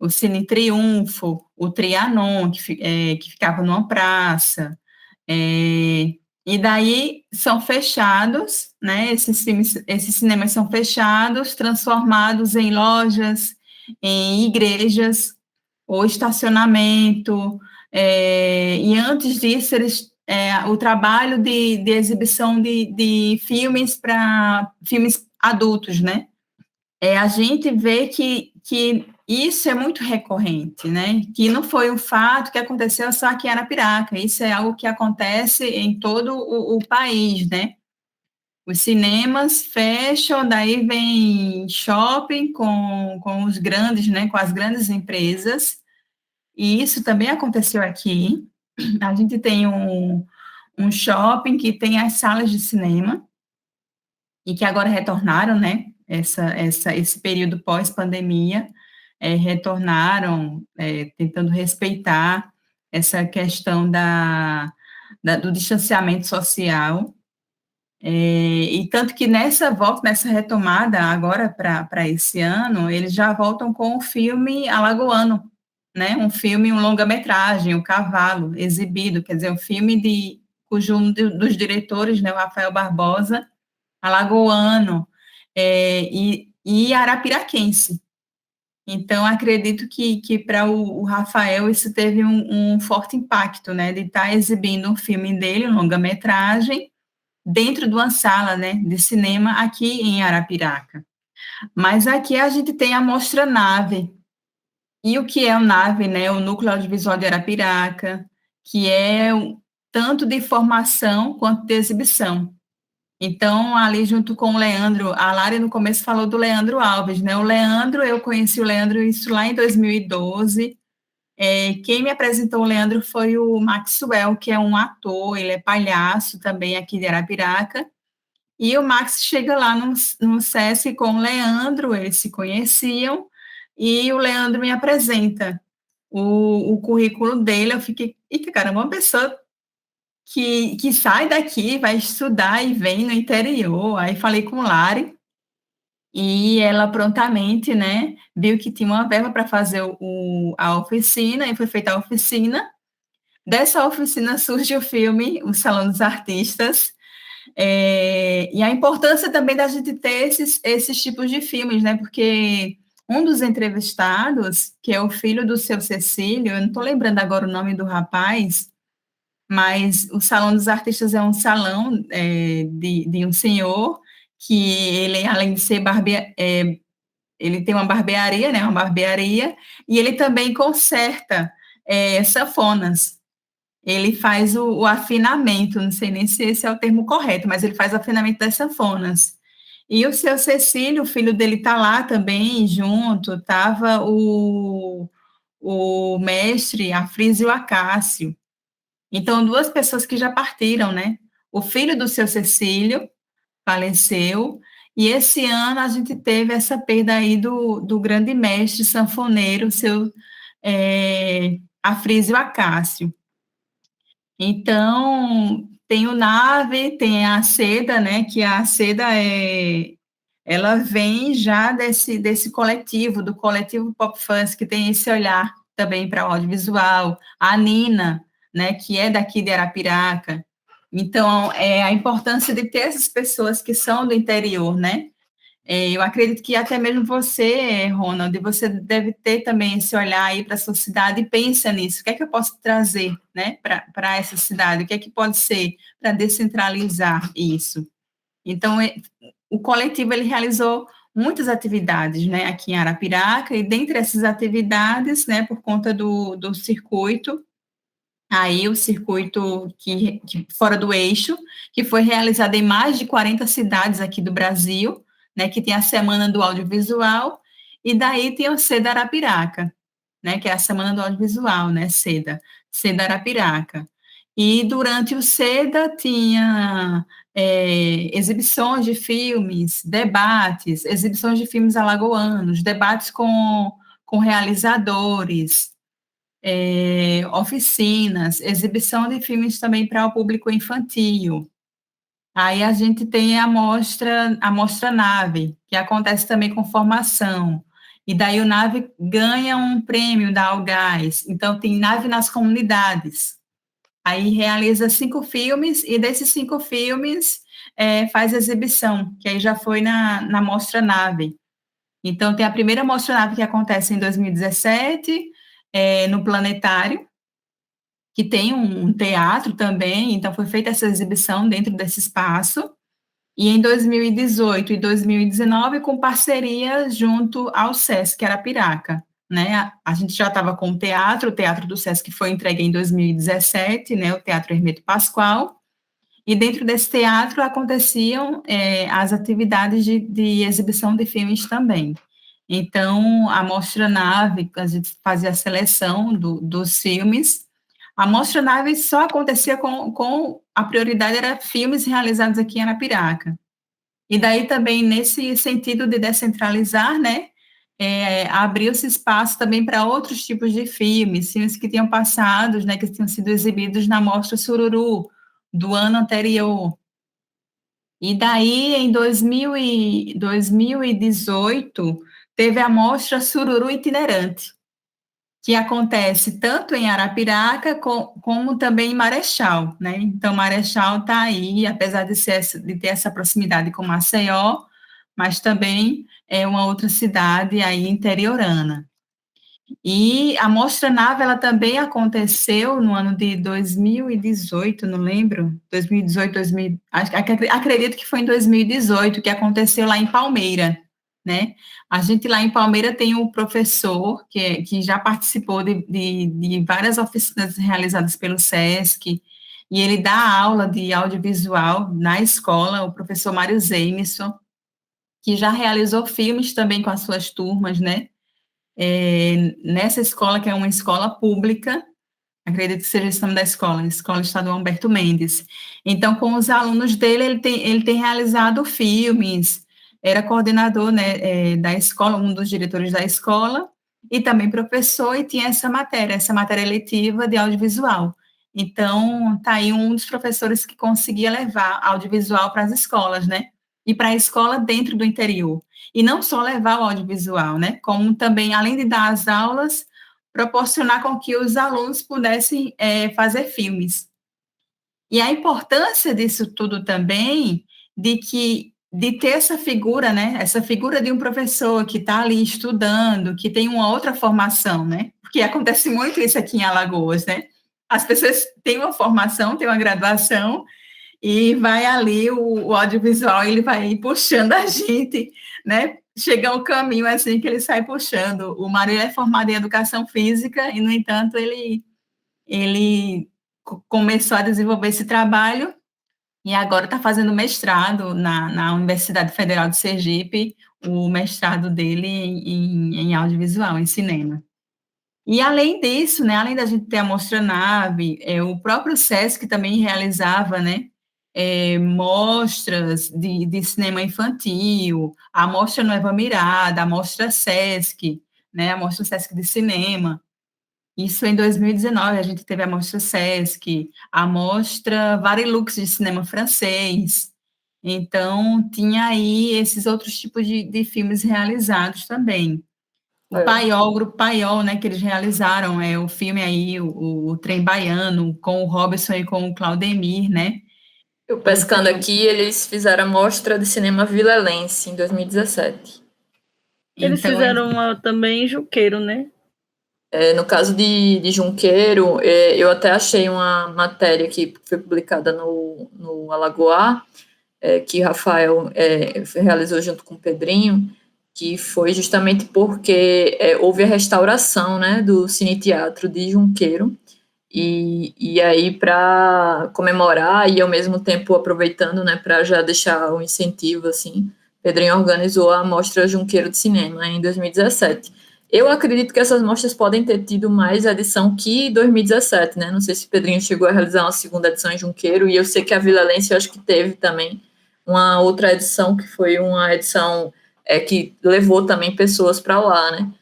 o Cine Triunfo, o Trianon, que ficava numa praça, e daí são fechados, né, esses cinemas são fechados, transformados em lojas, em igrejas, ou estacionamento, e antes disso, o trabalho de exibição de filmes para filmes adultos, né? A gente vê que isso é muito recorrente, né? Que não foi um fato que aconteceu só aqui em Arapiraca, isso é algo que acontece em todo o país, né? Os cinemas fecham, daí vem shopping com os grandes, né? Com as grandes empresas, e isso também aconteceu aqui. A gente tem um shopping que tem as salas de cinema, e que agora retornaram, né? Esse período pós-pandemia, retornaram tentando respeitar essa questão do distanciamento social, e tanto que nessa retomada agora para esse ano, eles já voltam com o filme alagoano, né? Um longa-metragem, O Cavalo, exibido, quer dizer, um filme cujo um dos diretores, né, o Rafael Barbosa, alagoano, e arapiraquense. Então, acredito que para o Rafael isso teve um forte impacto, né, de estar exibindo um filme dele, um longa-metragem, dentro de uma sala, né, de cinema aqui em Arapiraca. Mas aqui a gente tem a Mostra Nave. E o que é o NAVE, né, o Núcleo Audiovisual de Arapiraca, que é tanto de formação quanto de exibição. Então, ali junto com o Leandro, a Lari no começo falou do Leandro Alves, né? Eu conheci o Leandro isso lá em 2012. Quem me apresentou o Leandro foi o Maxwell, que é um ator, ele é palhaço também aqui de Arapiraca. E o Max chega lá no SESC com o Leandro, eles se conheciam, e o Leandro me apresenta o currículo dele, eu fiquei, eita, caramba, uma pessoa que sai daqui, vai estudar e vem no interior. Aí falei com Lari, e ela prontamente, né, viu que tinha uma verba para fazer a oficina, e foi feita a oficina. Dessa oficina surge o filme O Salão dos Artistas, e a importância também da gente ter esses tipos de filmes, né, porque um dos entrevistados, que é o filho do seu Cecílio, eu não estou lembrando agora o nome do rapaz, mas o Salão dos Artistas é um salão de um senhor que ele, além de ser ele tem uma barbearia, né, e ele também conserta sanfonas. Ele faz o afinamento, não sei nem se esse é o termo correto, mas ele faz o afinamento das sanfonas. E o seu Cecílio, o filho dele, está lá também, junto, estava o mestre Afrísio Acácio. Então, duas pessoas que já partiram, né? O filho do seu Cecílio faleceu, e esse ano a gente teve essa perda aí do grande mestre sanfoneiro, seu Afrísio Acácio. Então, tem o Nave, tem a Seda, né? Que a Seda ela vem já desse coletivo, do coletivo Pop Fãs, que tem esse olhar também para o audiovisual. A Nina, né, que é daqui de Arapiraca. Então, a importância de ter essas pessoas que são do interior, né? Eu acredito que até mesmo você, Ronald, você deve ter também esse olhar aí para a sua cidade e pensa nisso. O que é que eu posso trazer, né, para essa cidade? O que é que pode ser para descentralizar isso? Então, o coletivo, ele realizou muitas atividades, né, aqui em Arapiraca, e dentre essas atividades, né, por conta do circuito, aí o circuito que fora do eixo, que foi realizado em mais de 40 cidades aqui do Brasil, né, que tem a Semana do Audiovisual, e daí tem o Seda Arapiraca, né, que é a Semana do Audiovisual, né, Seda Arapiraca. E durante o Seda tinha exibições de filmes, debates, exibições de filmes alagoanos, debates com realizadores, oficinas, exibição de filmes também para o público infantil. Aí a gente tem a mostra Nave, que acontece também com formação. E daí o Nave ganha um prêmio da Algás. Então, tem Nave nas comunidades. Aí realiza 5 filmes, e desses 5 filmes faz exibição, que aí já foi na Mostra Nave. Então, tem a primeira Mostra Nave que acontece em 2017, no Planetário, que tem um teatro também, então foi feita essa exibição dentro desse espaço, e em 2018 e 2019, com parceria junto ao Sesc Arapiraca, né, a gente já estava com o Teatro do Sesc foi entregue em 2017, né, o Teatro Hermeto Pascoal, e dentro desse teatro aconteciam as atividades de exibição de filmes também. Então, a Mostra Nave, a gente fazia a seleção dos filmes. A Mostra Nave só acontecia com a prioridade era filmes realizados aqui em Arapiraca. E daí também, nesse sentido de descentralizar, né, abriu-se espaço também para outros tipos de filmes que tinham passado, né, que tinham sido exibidos na Mostra Sururu, do ano anterior. E daí, em 2018, teve a Mostra Sururu Itinerante, que acontece tanto em Arapiraca como também em Marechal, né? Então, Marechal está aí, apesar de ter essa proximidade com Maceió, mas também é uma outra cidade aí interiorana. E a Mostra Nave, ela também aconteceu no ano de 2018, não lembro, 2018, acredito que foi em 2018, que aconteceu lá em Palmeira, né? A gente lá em Palmeira tem um professor que já participou de várias oficinas realizadas pelo SESC, e ele dá aula de audiovisual na escola, o professor Mário Zemisson, que já realizou filmes também com as suas turmas, né? Nessa escola, que é uma escola pública, acredito que seja esse nome da escola, Escola Estadual Humberto Mendes. Então, com os alunos dele, ele tem realizado filmes, era coordenador, né, da escola, um dos diretores da escola, e também professor, e tinha essa matéria eletiva de audiovisual. Então, tá aí um dos professores que conseguia levar audiovisual para as escolas, né? E para a escola dentro do interior. E não só levar o audiovisual, né? Como também, além de dar as aulas, proporcionar com que os alunos pudessem fazer filmes. E a importância disso tudo também, de ter essa figura, né? Essa figura de um professor que está ali estudando, que tem uma outra formação, né? Porque acontece muito isso aqui em Alagoas, né? As pessoas têm uma formação, têm uma graduação, e vai ali o audiovisual, ele vai puxando a gente, né? Chega um caminho assim que ele sai puxando. O Mário é formado em educação física e, no entanto, ele começou a desenvolver esse trabalho e agora está fazendo mestrado na Universidade Federal de Sergipe, o mestrado dele em audiovisual, em cinema. E além disso, né, além da gente ter a Mostra-Nave, o próprio SESC também realizava, né, mostras de cinema infantil, a Mostra Nova Mirada, a Mostra SESC, né, a Mostra SESC de cinema. Isso em 2019, a gente teve a Mostra SESC, a Mostra Varilux de cinema francês. Então, tinha aí esses outros tipos de filmes realizados também. O Paiol, o Grupo Paiol, né, que eles realizaram, o filme aí, o Trem Baiano, com o Robson e com o Claudemir, né? Eu pescando aqui, eles fizeram a Mostra de Cinema Vilelense em 2017. Eles então, fizeram uma também em Junqueiro, né? No caso de Junqueiro, eu até achei uma matéria que foi publicada no Alagoá, que Rafael realizou junto com o Pedrinho, que foi justamente porque houve a restauração, né, do Cine Teatro de Junqueiro, e aí para comemorar e ao mesmo tempo aproveitando, né, para já deixar o incentivo, assim, Pedrinho organizou a Mostra Junqueiro de Cinema em 2017. Eu acredito que essas mostras podem ter tido mais edição que 2017, né? Não sei se o Pedrinho chegou a realizar uma segunda edição em Junqueiro, e eu sei que a Vilelense eu acho que teve também uma outra edição, que foi uma edição que levou também pessoas para lá, né?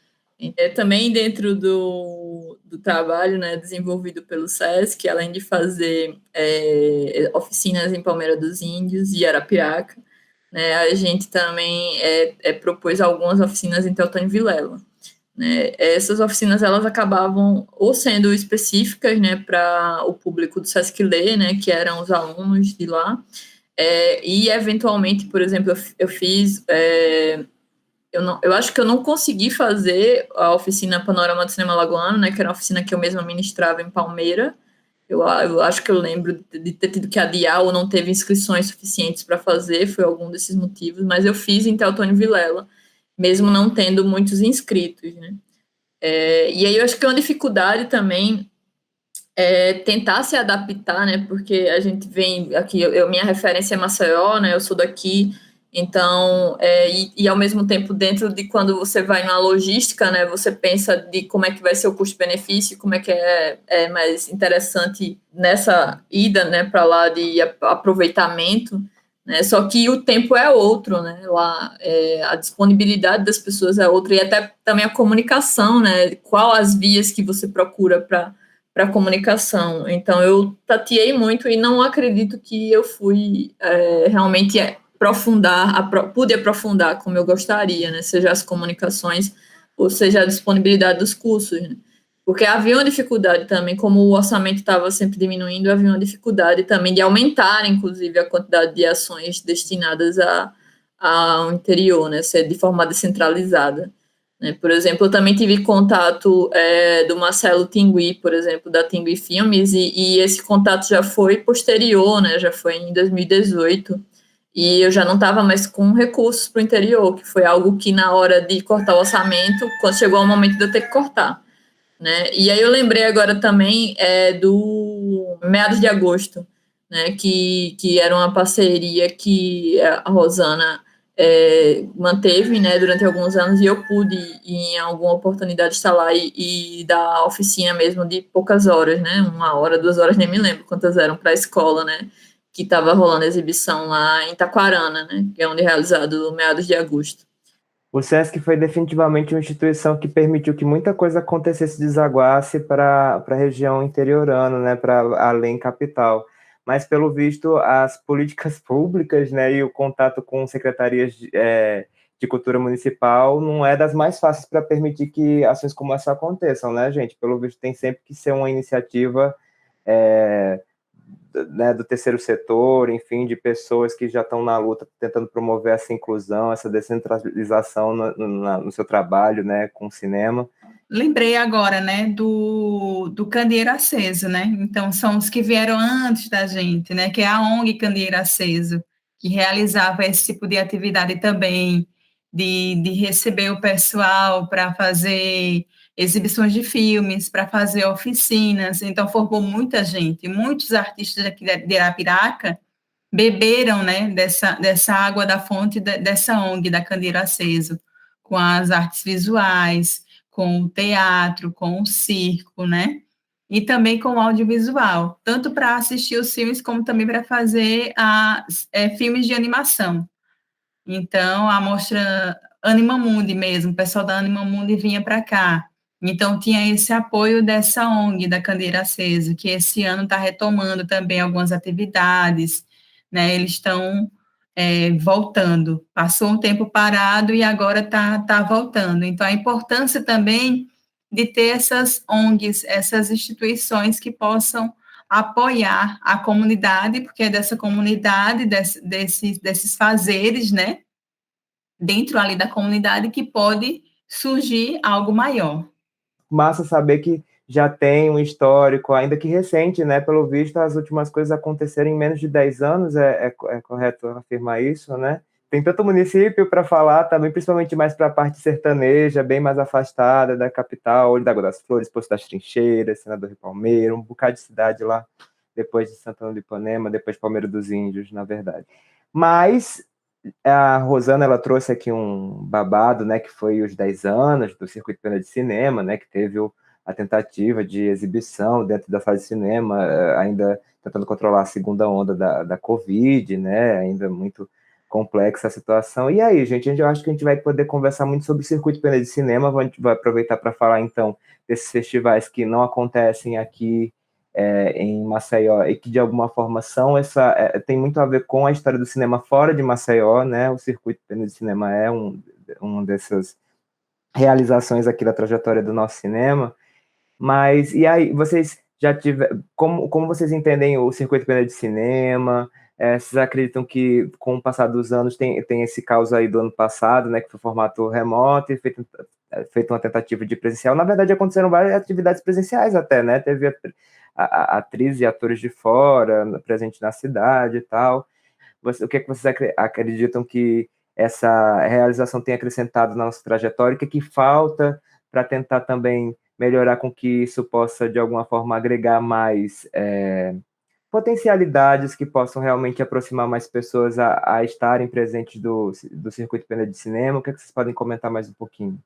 Também dentro do trabalho, né, desenvolvido pelo SESC, além de fazer oficinas em Palmeira dos Índios e Arapiraca, né, a gente também propôs algumas oficinas em Teotônio Vilela. Né, essas oficinas elas acabavam ou sendo específicas, né, para o público do SESC-Lê, né, que eram os alunos de lá, e eventualmente, por exemplo, eu fiz, eu acho que eu não consegui fazer a oficina Panorama do Cinema Alagoano, né, que era uma oficina que eu mesma ministrava em Palmeira. Eu acho que eu lembro de ter tido que adiar ou não teve inscrições suficientes para fazer, foi algum desses motivos, mas eu fiz em Teotônio Vilela, mesmo não tendo muitos inscritos, né? E aí eu acho que uma dificuldade também é tentar se adaptar, né? Porque a gente vem aqui, minha referência é Maceió, né? Eu sou daqui, então, e ao mesmo tempo, dentro de quando você vai na logística, né? Você pensa de como é que vai ser o custo-benefício, como é que é mais interessante nessa ida, né? Para lá de aproveitamento. Né? Só que o tempo é outro, né? Lá, a disponibilidade das pessoas é outra, e até também a comunicação, né? Qual as vias que você procura para a comunicação. Então, eu tateei muito e não acredito que eu fui realmente pude aprofundar como eu gostaria, né? Seja as comunicações, ou seja a disponibilidade dos cursos, né? Porque havia uma dificuldade também, como o orçamento estava sempre diminuindo, havia uma dificuldade também de aumentar, inclusive, a quantidade de ações destinadas ao interior, né, ser de forma descentralizada. Né? Por exemplo, eu também tive contato do Marcelo Tingui, por exemplo, da Tingui Filmes, e esse contato já foi posterior, né, já foi em 2018, e eu já não estava mais com recursos para o interior, que foi algo que na hora de cortar o orçamento, quando chegou o momento de eu ter que cortar. Né? E aí eu lembrei agora também do Meados de Agosto, né? que era uma parceria que a Rosana manteve, né, durante alguns anos, e eu pude, em alguma oportunidade, estar lá e dar oficina mesmo de poucas horas, né? 1 hora, 2 horas, nem me lembro quantas eram para a escola, né? Que estava rolando a exibição lá em Taquarana, né? Que é onde é realizado o Meados de Agosto. O SESC foi definitivamente uma instituição que permitiu que muita coisa acontecesse, desaguasse para a região interiorana, né, para além capital. Mas, pelo visto, as políticas públicas, né, e o contato com secretarias de cultura municipal não é das mais fáceis para permitir que ações como essa aconteçam, né, gente? Pelo visto, tem sempre que ser uma iniciativa né, do terceiro setor, enfim, de pessoas que já estão na luta tentando promover essa inclusão, essa descentralização no seu trabalho, né, com o cinema. Lembrei agora, né, do Candeeiro Aceso, né? Então, são os que vieram antes da gente, né? Que é a ONG Candeeiro Aceso, que realizava esse tipo de atividade também, de receber o pessoal para fazer exibições de filmes, para fazer oficinas. Então, formou muita gente. Muitos artistas aqui de Arapiraca beberam, né, dessa água da fonte dessa ONG, da Candeeiro Aceso, com as artes visuais, com o teatro, com o circo, né? E também com o audiovisual, tanto para assistir os filmes, como também para fazer filmes de animação. Então, a mostra Animamundi mesmo, o pessoal da Animamundi vinha para cá. Então, tinha esse apoio dessa ONG, da Candeeiro Aceso, que esse ano está retomando também algumas atividades, né? Eles estão voltando. Passou um tempo parado e agora tá voltando. Então, a importância também de ter essas ONGs, essas instituições que possam apoiar a comunidade, porque é dessa comunidade, desses fazeres, né, dentro ali da comunidade, que pode surgir algo maior. Massa saber que já tem um histórico, ainda que recente, né? Pelo visto, as últimas coisas aconteceram em menos de 10 anos, é correto afirmar isso, né? Tem tanto município para falar também, principalmente mais para a parte sertaneja, bem mais afastada da capital, Olho da Água das Flores, Poço das Trincheiras, Senador Rio Palmeira, um bocado de cidade lá, depois de Santana do Ipanema, depois de Palmeira dos Índios, na verdade. Mas a Rosana, ela trouxe aqui um babado, né, que foi os 10 anos do Circuito Pena de Cinema, né, que teve a tentativa de exibição dentro da sala de cinema, ainda tentando controlar a segunda onda da Covid, né, ainda muito complexa a situação. E aí, gente, eu acho que a gente vai poder conversar muito sobre o Circuito Pena de Cinema, a gente vai aproveitar para falar, então, desses festivais que não acontecem aqui em Maceió, e que de alguma forma tem muito a ver com a história do cinema fora de Maceió, né? O Circuito Pena de Cinema é uma dessas realizações aqui da trajetória do nosso cinema. Mas, e aí, vocês já tiveram, como vocês entendem o Circuito Pena de Cinema? Vocês acreditam que, com o passar dos anos, tem esse caos aí do ano passado, né, que foi formato remoto e feito uma tentativa de presencial? Na verdade, aconteceram várias atividades presenciais até, né? Teve atrizes e atores de fora presentes na cidade e tal. O que é que vocês acreditam que essa realização tem acrescentado na nossa trajetória? O que é que falta para tentar também melhorar com que isso possa, de alguma forma, agregar mais potencialidades que possam realmente aproximar mais pessoas a estarem presentes do Circuito Pena de Cinema? O que é que vocês podem comentar mais um pouquinho?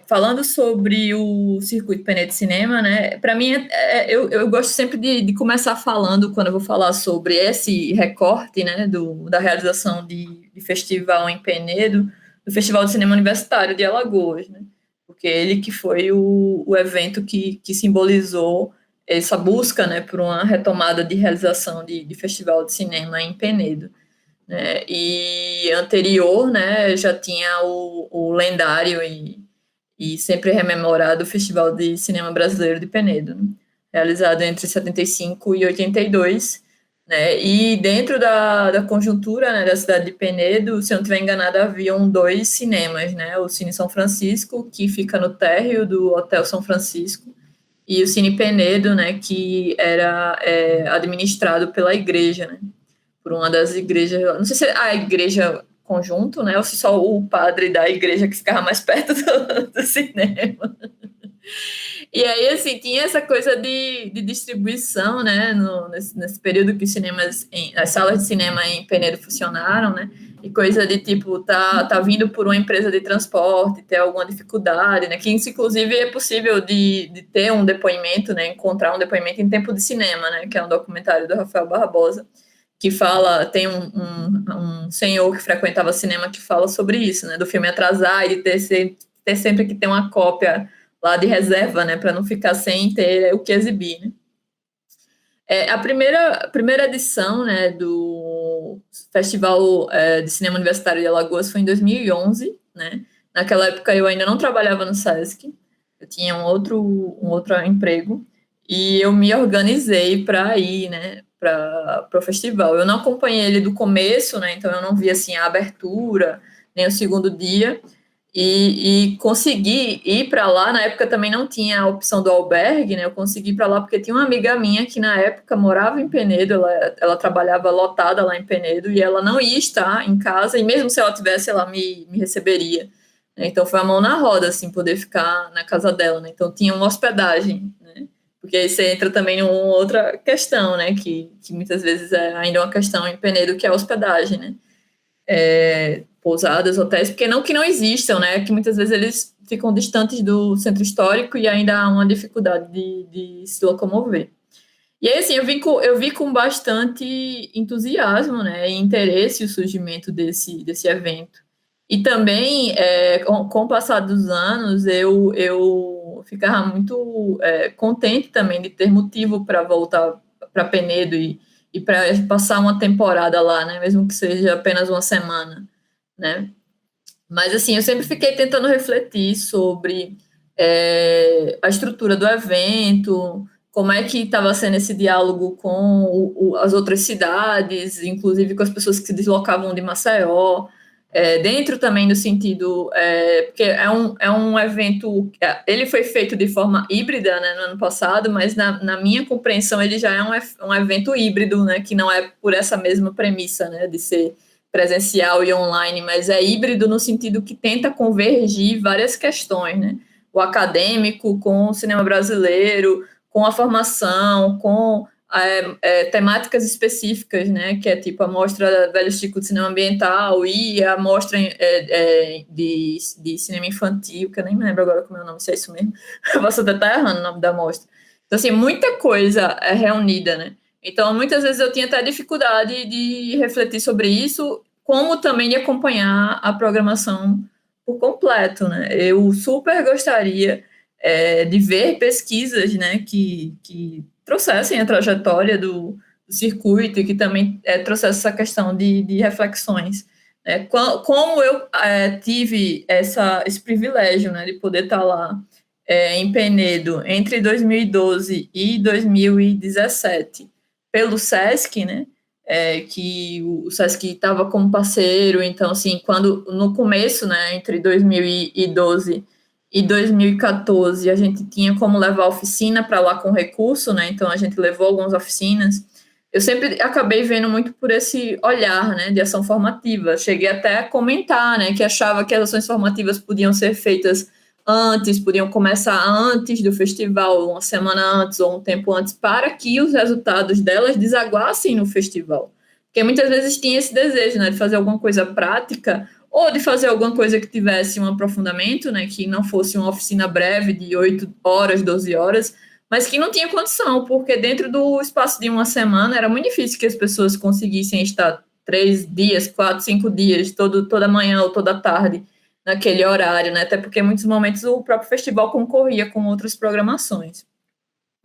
Falando sobre o Circuito Pena de Cinema, né, para mim, eu gosto sempre de começar falando, quando eu vou falar sobre esse recorte, né, da realização de festival em Penedo, do Festival de Cinema Universitário de Alagoas, né, porque ele que foi o evento que simbolizou essa busca, né, por uma retomada de realização de festival de cinema em Penedo. Né, e anterior, né, já tinha o lendário e sempre rememorado o Festival de Cinema Brasileiro de Penedo, né? Realizado entre 75 e 82, né? E dentro da conjuntura, né, da cidade de Penedo, se eu não estiver enganada, haviam 2 cinemas, né? O Cine São Francisco, que fica no térreo do Hotel São Francisco, e o Cine Penedo, né, que era administrado pela igreja, né? Por uma das igrejas, não sei se é a igreja conjunto, né, ou se só o padre da igreja que ficava mais perto do cinema. E aí, assim, tinha essa coisa de distribuição, né, nesse período que as salas de cinema em Penedo funcionaram, né, e coisa de tipo, tá vindo por uma empresa de transporte, ter alguma dificuldade, né, que isso, inclusive, é possível de ter um depoimento, né, encontrar um depoimento em Tempo de Cinema, né, que é um documentário do Rafael Barbosa, que fala, tem um senhor que frequentava cinema que fala sobre isso, né, do filme atrasar e ter sempre que ter uma cópia lá de reserva, né, para não ficar sem ter o que exibir, né. A primeira edição, né, do Festival de Cinema Universitário de Alagoas foi em 2011, né. Naquela época eu ainda não trabalhava no SESC, eu tinha um outro emprego, e eu me organizei para ir, né, para o festival. Eu não acompanhei ele do começo, né, então eu não vi assim a abertura, nem o segundo dia, e consegui ir para lá. Na época também não tinha a opção do albergue, né, eu consegui ir para lá porque tinha uma amiga minha que na época morava em Penedo, ela trabalhava lotada lá em Penedo, e ela não ia estar em casa, e mesmo se ela tivesse, ela me receberia. Então foi a mão na roda, assim, poder ficar na casa dela, né, então tinha uma hospedagem, né, porque aí você entra também em outra questão, né, que muitas vezes é ainda uma questão em Penedo, que é a hospedagem, né, pousadas, hotéis, porque não que não existam, né, que muitas vezes eles ficam distantes do centro histórico e ainda há uma dificuldade de se locomover. E aí, assim, eu vi com bastante entusiasmo, né, e interesse o surgimento desse evento. E também, com o passar dos anos, eu ficava muito contente também de ter motivo para voltar para Penedo e para passar uma temporada lá, né, mesmo que seja apenas uma semana, né. Mas, assim, eu sempre fiquei tentando refletir sobre a estrutura do evento, como é que estava sendo esse diálogo com as outras cidades, inclusive com as pessoas que se deslocavam de Maceió, dentro também do sentido, porque é um evento, ele foi feito de forma híbrida, né, no ano passado, mas na minha compreensão ele já é um evento híbrido, né, que não é por essa mesma premissa, né, de ser presencial e online, mas é híbrido no sentido que tenta convergir várias questões, né, o acadêmico com o cinema brasileiro, com a formação, com temáticas específicas, né, que é tipo a mostra Velho Chico de Cinema Ambiental e a mostra de cinema infantil, que eu nem me lembro agora como é o nome, se é isso mesmo, eu posso até estar errando o nome da mostra. Então, assim, muita coisa é reunida, né, então muitas vezes eu tinha até dificuldade de refletir sobre isso, como também de acompanhar a programação por completo, né, eu super gostaria de ver pesquisas, né, que trouxessem a trajetória do circuito e que também trouxessem essa questão de reflexões. Como eu tive esse privilégio, né, de poder estar lá em Penedo entre 2012 e 2017 pelo SESC, né, que o SESC estava como parceiro, então, assim, quando no começo, né, entre 2012 e 2014, a gente tinha como levar a oficina para lá com recurso, né? Então, a gente levou algumas oficinas. Eu sempre acabei vendo muito por esse olhar, né, de ação formativa. Cheguei até a comentar, né, que achava que as ações formativas podiam ser feitas antes, podiam começar antes do festival, uma semana antes ou um tempo antes, para que os resultados delas desaguassem no festival. Porque muitas vezes tinha esse desejo, né, de fazer alguma coisa prática, ou de fazer alguma coisa que tivesse um aprofundamento, né, que não fosse uma oficina breve de 8 horas, 12 horas, mas que não tinha condição, porque dentro do espaço de uma semana era muito difícil que as pessoas conseguissem estar 3 dias, 4, 5 dias, toda manhã ou toda tarde naquele horário, né, até porque em muitos momentos o próprio festival concorria com outras programações.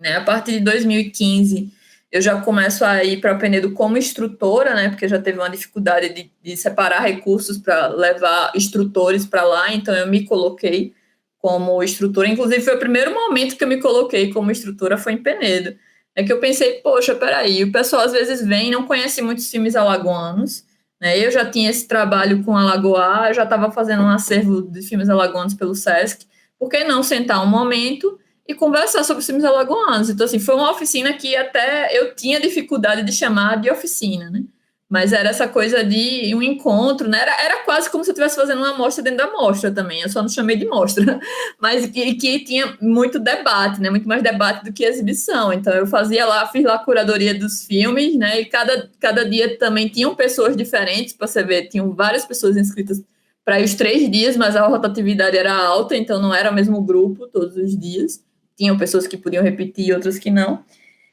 Né, a partir de 2015, eu já começo a ir para o Penedo como instrutora, né, porque já teve uma dificuldade de separar recursos para levar instrutores para lá, então eu me coloquei como instrutora. Inclusive, foi o primeiro momento que eu me coloquei como instrutora, foi em Penedo. É que eu pensei, poxa, peraí, o pessoal às vezes vem e não conhece muitos filmes alagoanos, né, eu já tinha esse trabalho com Alagoá, eu já estava fazendo um acervo de filmes alagoanos pelo SESC, por que não sentar um momento e conversar sobre os filmes alagoanos? Então, assim, foi uma oficina que até eu tinha dificuldade de chamar de oficina, né? Mas era essa coisa de um encontro, né? Era quase como se eu estivesse fazendo uma mostra dentro da mostra também, eu só não chamei de mostra, mas que tinha muito debate, né? Muito mais debate do que exibição. Então, eu fiz lá a curadoria dos filmes, né? E cada dia também tinham pessoas diferentes, para você ver, tinham várias pessoas inscritas para os 3 dias, mas a rotatividade era alta, então não era o mesmo grupo todos os dias. Tinham pessoas que podiam repetir e outras que não.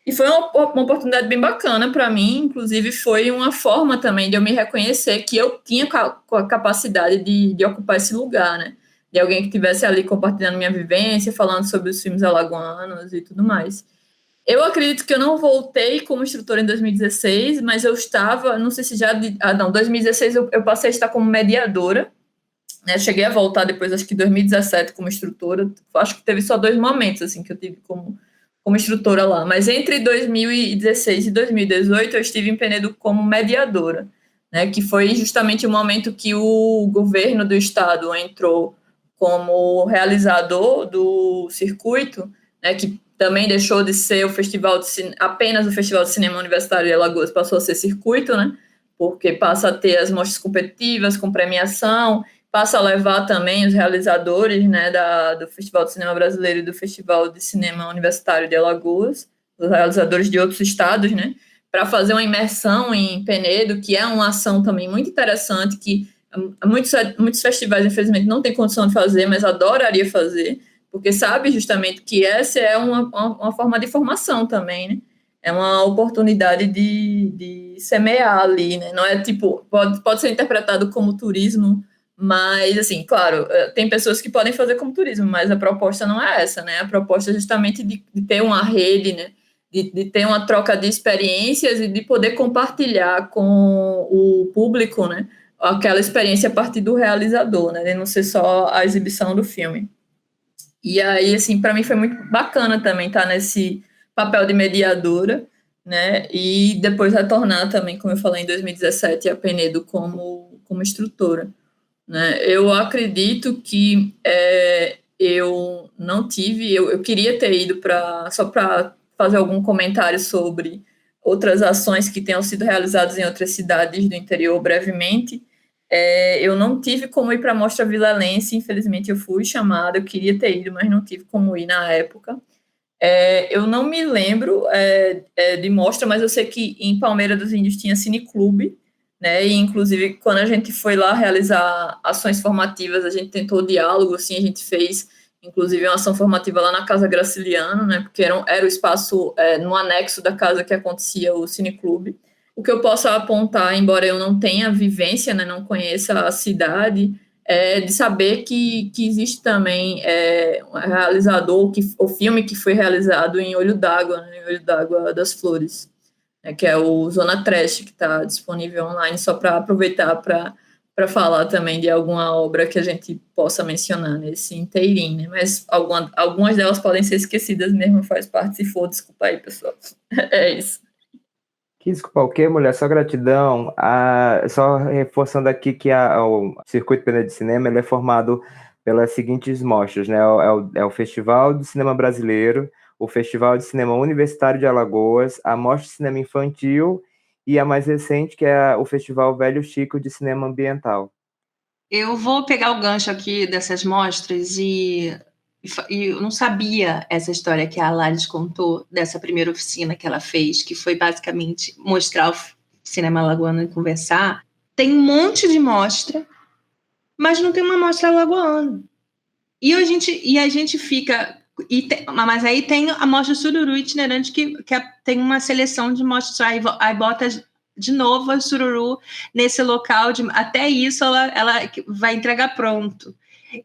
E foi uma oportunidade bem bacana para mim, inclusive foi uma forma também de eu me reconhecer que eu tinha a capacidade de ocupar esse lugar, né? De alguém que estivesse ali compartilhando minha vivência, falando sobre os filmes alagoanos e tudo mais. Eu acredito que eu não voltei como instrutora em 2016, mas eu estava, não sei se já... 2016 eu passei a estar como mediadora, né? Cheguei a voltar depois, acho que 2017 como instrutora. Acho que teve só 2 momentos, assim, que eu tive como instrutora lá, mas entre 2016 e 2018 eu estive em Penedo como mediadora, né, que foi justamente o momento que o governo do estado entrou como realizador do circuito, né, que também deixou de ser apenas o Festival de Cinema Universitário de Alagoas, passou a ser circuito, né, porque passa a ter as mostras competitivas com premiação, passa a levar também os realizadores, né, do Festival de Cinema Brasileiro e do Festival de Cinema Universitário de Alagoas, os realizadores de outros estados, né, para fazer uma imersão em Penedo, que é uma ação também muito interessante, que muitos festivais, infelizmente, não têm condição de fazer, mas adoraria fazer, porque sabe justamente que essa é uma forma de formação também, né, é uma oportunidade de semear ali, né, não é tipo, pode ser interpretado como turismo, mas, assim, claro, tem pessoas que podem fazer como turismo, mas a proposta não é essa, né? A proposta é justamente de ter uma rede, né? De ter uma troca de experiências e de poder compartilhar com o público, né? Aquela experiência a partir do realizador, né? De não ser só a exibição do filme. E aí, assim, para mim foi muito bacana também estar nesse papel de mediadora, né? E depois retornar também, como eu falei, em 2017, a Penedo como instrutora. Né? Eu acredito que eu não tive, eu queria ter ido só para fazer algum comentário sobre outras ações que tenham sido realizadas em outras cidades do interior brevemente. Eu não tive como ir para a Mostra Vilalense, infelizmente eu fui chamada, eu queria ter ido, mas não tive como ir na época. Eu não me lembro de mostra, mas eu sei que em Palmeira dos Índios tinha cineclube, né? E inclusive quando a gente foi lá realizar ações formativas, a gente tentou diálogo, assim, a gente fez inclusive uma ação formativa lá na Casa Graciliano, né? Porque era o espaço no anexo da casa que acontecia o cineclube. O que eu posso apontar, embora eu não tenha vivência, né, não conheça a cidade, de saber que existe também um realizador, o filme que foi realizado em Olho d'Água, né, em Olho d'Água das Flores, que é o Zona Trash, que está disponível online, só para aproveitar para falar também de alguma obra que a gente possa mencionar nesse inteirinho, né? Mas algumas delas podem ser esquecidas mesmo, faz parte, se for, desculpa aí, pessoal. É isso. Que desculpa o quê, mulher? Só gratidão. Só reforçando aqui que o Circuito Penedo de Cinema ele é formado pelas seguintes mostras, né? É o Festival do Cinema Brasileiro, o Festival de Cinema Universitário de Alagoas, a Mostra de Cinema Infantil e a mais recente, que é o Festival Velho Chico de Cinema Ambiental. Eu vou pegar o gancho aqui dessas mostras e eu não sabia essa história que a Alaris contou dessa primeira oficina que ela fez, que foi basicamente mostrar o cinema alagoano e conversar. Tem um monte de mostra, mas não tem uma mostra alagoana. E a gente fica... mas aí tem a mostra Sururu itinerante, que tem uma seleção de mostras, aí bota de novo a Sururu nesse local, até isso ela vai entregar pronto.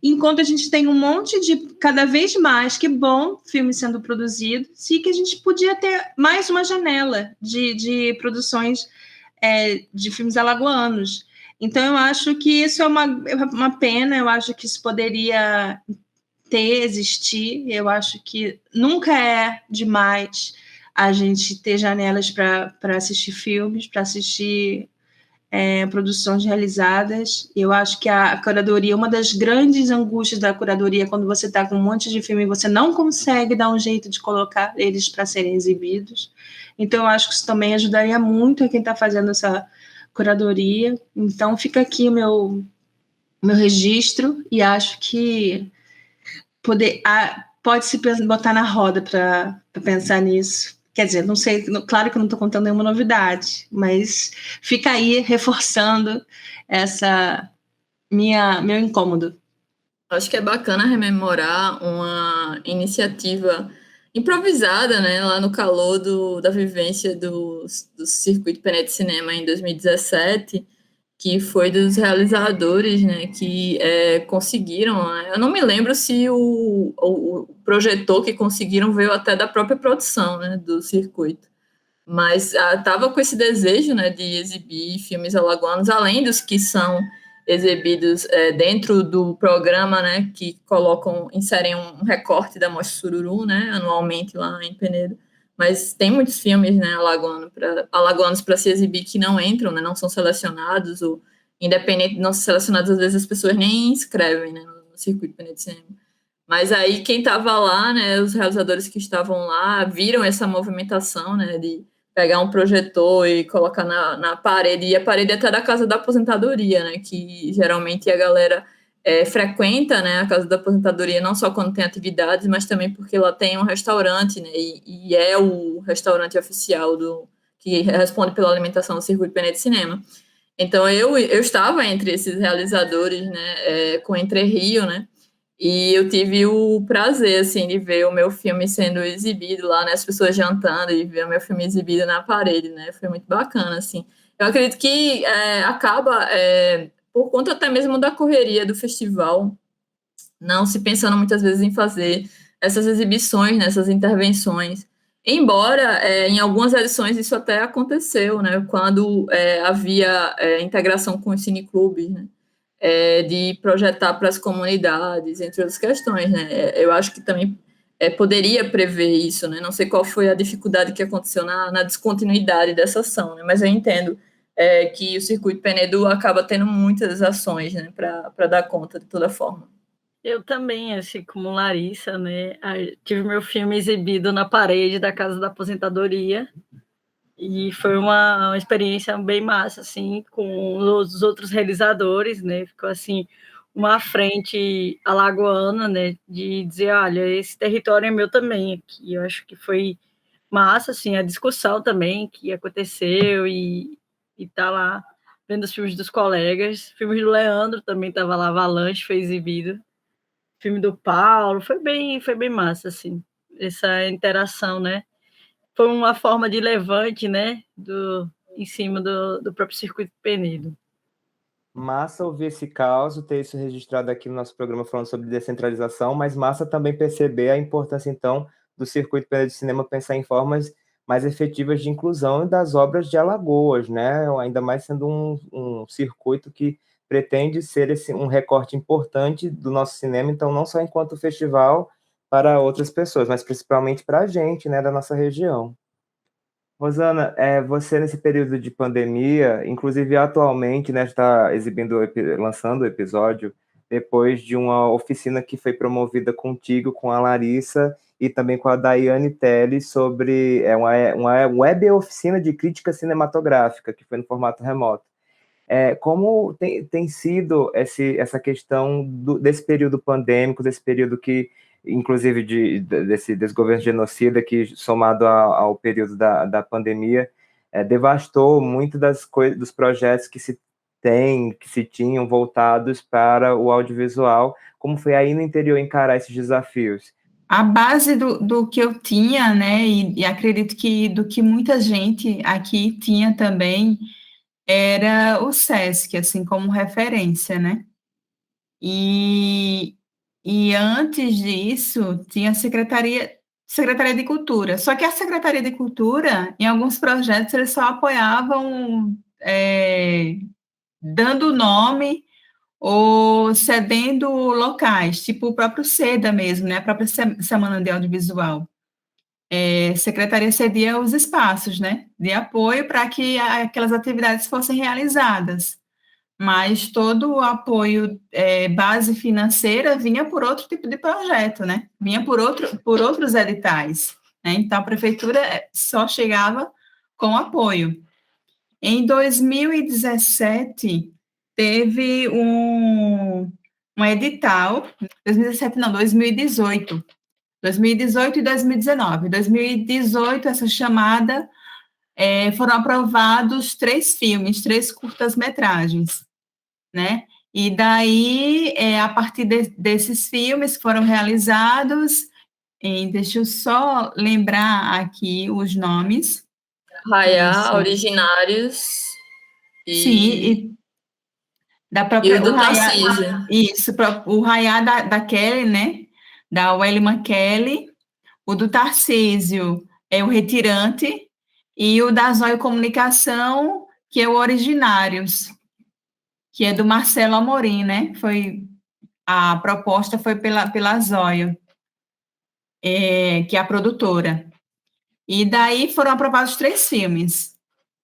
Enquanto a gente tem um monte de, cada vez mais, que bom, filmes sendo produzidos, e que a gente podia ter mais uma janela de produções de filmes alagoanos. Então, eu acho que isso é uma pena, eu acho que isso poderia existir, eu acho que nunca é demais a gente ter janelas para assistir filmes, para assistir produções realizadas. Eu acho que a curadoria, uma das grandes angústias da curadoria, quando você está com um monte de filme e você não consegue dar um jeito de colocar eles para serem exibidos. Então, eu acho que isso também ajudaria muito a quem está fazendo essa curadoria. Então, fica aqui o meu registro, e acho que pode se botar na roda para pensar nisso. Quer dizer, não sei, claro que eu não estou contando nenhuma novidade, mas fica aí reforçando essa meu incômodo. Acho que é bacana rememorar uma iniciativa improvisada, né, lá no calor da vivência do Circuito Pené de Cinema em 2017, que foi dos realizadores, né, que conseguiram, né, eu não me lembro se o projetor que conseguiram veio até da própria produção, né, do circuito, mas estava com esse desejo, né, de exibir filmes alagoanos, além dos que são exibidos dentro do programa, né, que inserem um recorte da Mostra Sururu, né, anualmente lá em Penedo, mas tem muitos filmes, né, alagoanos para se exibir que não entram, né, não são selecionados, ou independente de não ser selecionados, às vezes as pessoas nem inscrevem, né, no Circuito Penedo de Cinema. Mas aí quem estava lá, né, os realizadores que estavam lá, viram essa movimentação, né, de pegar um projetor e colocar na parede, e a parede até da Casa da Aposentadoria, né, que geralmente a galera frequenta, né, a Casa da Aposentadoria, não só quando tem atividades, mas também porque lá tem um restaurante, né, e é o restaurante oficial que responde pela alimentação do Circuito Pené de Cinema. Então, eu estava entre esses realizadores, né, com Entre Rio, né, e eu tive o prazer, assim, de ver o meu filme sendo exibido lá, né, as pessoas jantando e ver o meu filme exibido na parede, né, foi muito bacana, assim. Eu acredito que acaba, por conta até mesmo da correria do festival, não se pensando muitas vezes em fazer essas exibições, né, essas intervenções. Embora, em algumas edições, isso até aconteceu, né, quando havia integração com os cineclubes, né, de projetar para as comunidades, entre outras questões, né? Eu acho que também poderia prever isso, né? Não sei qual foi a dificuldade que aconteceu na descontinuidade dessa ação, né? Mas eu entendo que o Circuito Penedo acaba tendo muitas ações, né? Para dar conta de toda forma. Eu também, assim como Larissa, né? Tive meu filme exibido na parede da Casa da Aposentadoria, e foi uma experiência bem massa, assim, com os outros realizadores, né? Ficou, assim, uma frente alagoana, né? De dizer, olha, esse território é meu também aqui. Eu acho que foi massa, assim, a discussão também que aconteceu e tá lá vendo os filmes dos colegas. Filmes do Leandro também estava lá, Avalanche foi exibido. Filme do Paulo, foi bem massa, assim, essa interação, né? Foi uma forma de levante, né, em cima do próprio Circuito Penedo. Massa ouvir esse caso, ter isso registrado aqui no nosso programa falando sobre descentralização, mas massa também perceber a importância, então, do Circuito Penedo de Cinema pensar em formas mais efetivas de inclusão das obras de Alagoas, né? Ainda mais sendo um circuito que pretende ser um recorte importante do nosso cinema, então não só enquanto festival para outras pessoas, mas principalmente para a gente, né, da nossa região. Rosana, você nesse período de pandemia, inclusive atualmente, né, está lançando o episódio depois de uma oficina que foi promovida contigo, com a Larissa e também com a Daiane Telles sobre uma web oficina de crítica cinematográfica, que foi no formato remoto. Como tem sido essa questão desse período pandêmico, desse período que inclusive desse desgoverno genocida, que somado ao período da pandemia, devastou muito dos projetos que se tinham voltados para o audiovisual. Como foi aí no interior encarar esses desafios? A base do que eu tinha, né, e acredito que do que muita gente aqui tinha também, era o SESC, assim, como referência, né? E antes disso, tinha a Secretaria de Cultura. Só que a Secretaria de Cultura, em alguns projetos, eles só apoiavam dando nome ou cedendo locais, tipo o próprio SEDA mesmo, né? A própria Semana de Audiovisual. Secretaria cedia os espaços, né? De apoio para que aquelas atividades fossem realizadas. Mas todo o apoio, base financeira, vinha por outro tipo de projeto, né? Vinha por outros editais, né? Então, a prefeitura só chegava com apoio. Em 2017, teve um edital, 2017 não, 2018 e 2019. 2018, essa chamada, foram aprovados 3 filmes, 3 curtas-metragens, né? E daí, a partir desses filmes que foram realizados, Deixa eu só lembrar aqui os nomes. Raiá, Isso. Originários Sim, e da o própria, do Tarcísio. isso, o Raiá da Kelly, né? Da Welly Kelly. O do Tarcísio é o Retirante. E o da Zóio Comunicação, que é o Originários, que é do Marcelo Amorim, né? A proposta foi pela Zóio, que é a produtora. E daí foram aprovados 3 filmes.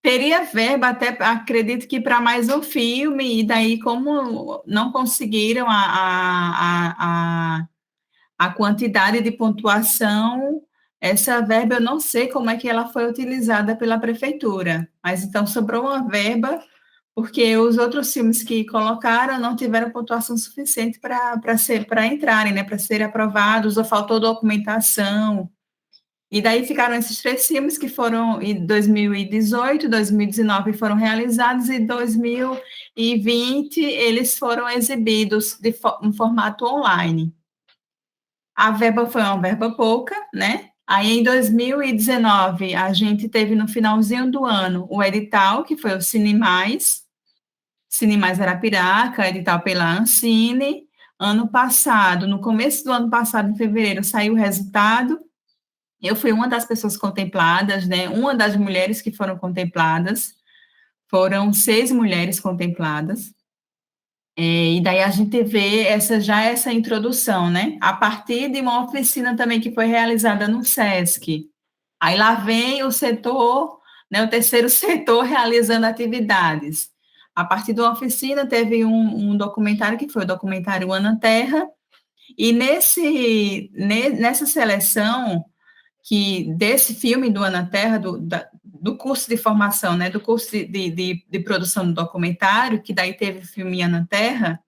Teria verba, até acredito que para mais um filme, e daí, como não conseguiram a quantidade de pontuação, essa verba eu não sei como é que ela foi utilizada pela prefeitura, mas então sobrou uma verba, porque os outros filmes que colocaram não tiveram pontuação suficiente para entrarem, né, para serem aprovados, ou faltou documentação. E daí ficaram esses 3 filmes que foram em 2018, 2019 foram realizados, e 2020 eles foram exibidos em formato online. A verba foi uma verba pouca, né? Aí, em 2019, a gente teve no finalzinho do ano o edital, que foi o Cinemais Arapiraca, edital pela Ancine. Ano passado, no começo do ano passado, em fevereiro, saiu o resultado. Eu fui uma das pessoas contempladas, né? Uma das mulheres que foram contempladas. Foram 6 mulheres contempladas. E daí a gente vê essa introdução, né? A partir de uma oficina também que foi realizada no SESC. Aí lá vem o setor, né, o terceiro setor realizando atividades. A partir de uma oficina teve um documentário que foi o documentário Ana Terra, e nessa seleção desse filme do Ana Terra, do curso de formação, né, do curso de produção do documentário, que daí teve o filme Ana Terra,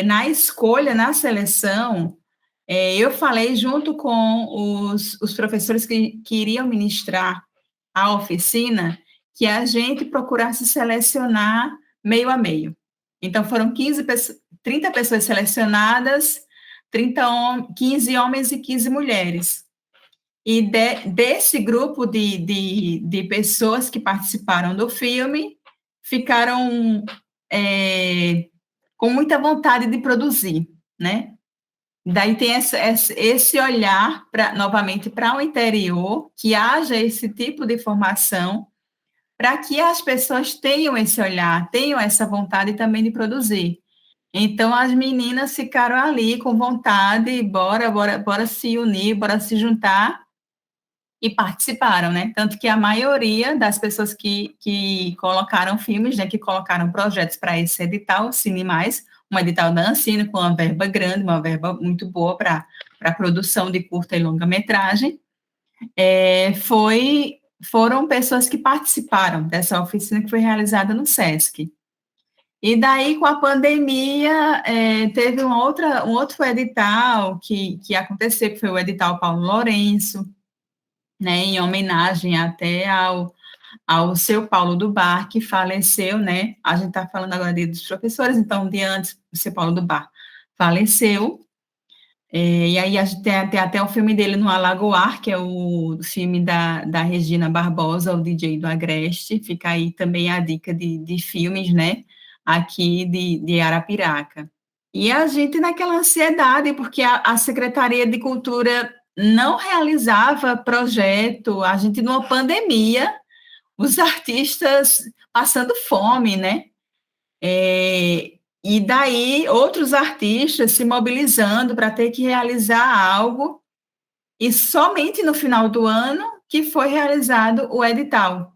na escolha, na seleção, eu falei junto com os professores que iriam ministrar a oficina, que a gente procurasse selecionar meio a meio. Então, foram 30 pessoas selecionadas, 15 homens e 15 mulheres. E desse grupo de pessoas que participaram do filme, ficaram com muita vontade de produzir, né? Daí tem esse olhar, novamente, para o interior, que haja esse tipo de formação, para que as pessoas tenham esse olhar, tenham essa vontade também de produzir. Então, as meninas ficaram ali com vontade, bora se unir, bora se juntar, e participaram, né? Tanto que a maioria das pessoas que colocaram filmes, né, que colocaram projetos para esse edital, Cine Mais, um edital da Ancine, com uma verba grande, uma verba muito boa para a produção de curta e longa-metragem, foram pessoas que participaram dessa oficina que foi realizada no SESC. E daí, com a pandemia, teve um outro edital que aconteceu, que foi o edital Paulo Lourenço, né, em homenagem até ao seu Paulo do Bar, que faleceu, né? A gente está falando agora dos professores, então, de antes, o seu Paulo do Bar faleceu. E aí a gente tem até o filme dele no Alagoar, que é o filme da Regina Barbosa, o DJ do Agreste. Fica aí também a dica de filmes, né? Aqui de Arapiraca. E a gente naquela ansiedade, porque a Secretaria de Cultura não realizava projeto, a gente numa pandemia, os artistas passando fome, né? E daí outros artistas se mobilizando para ter que realizar algo, e somente no final do ano que foi realizado o edital,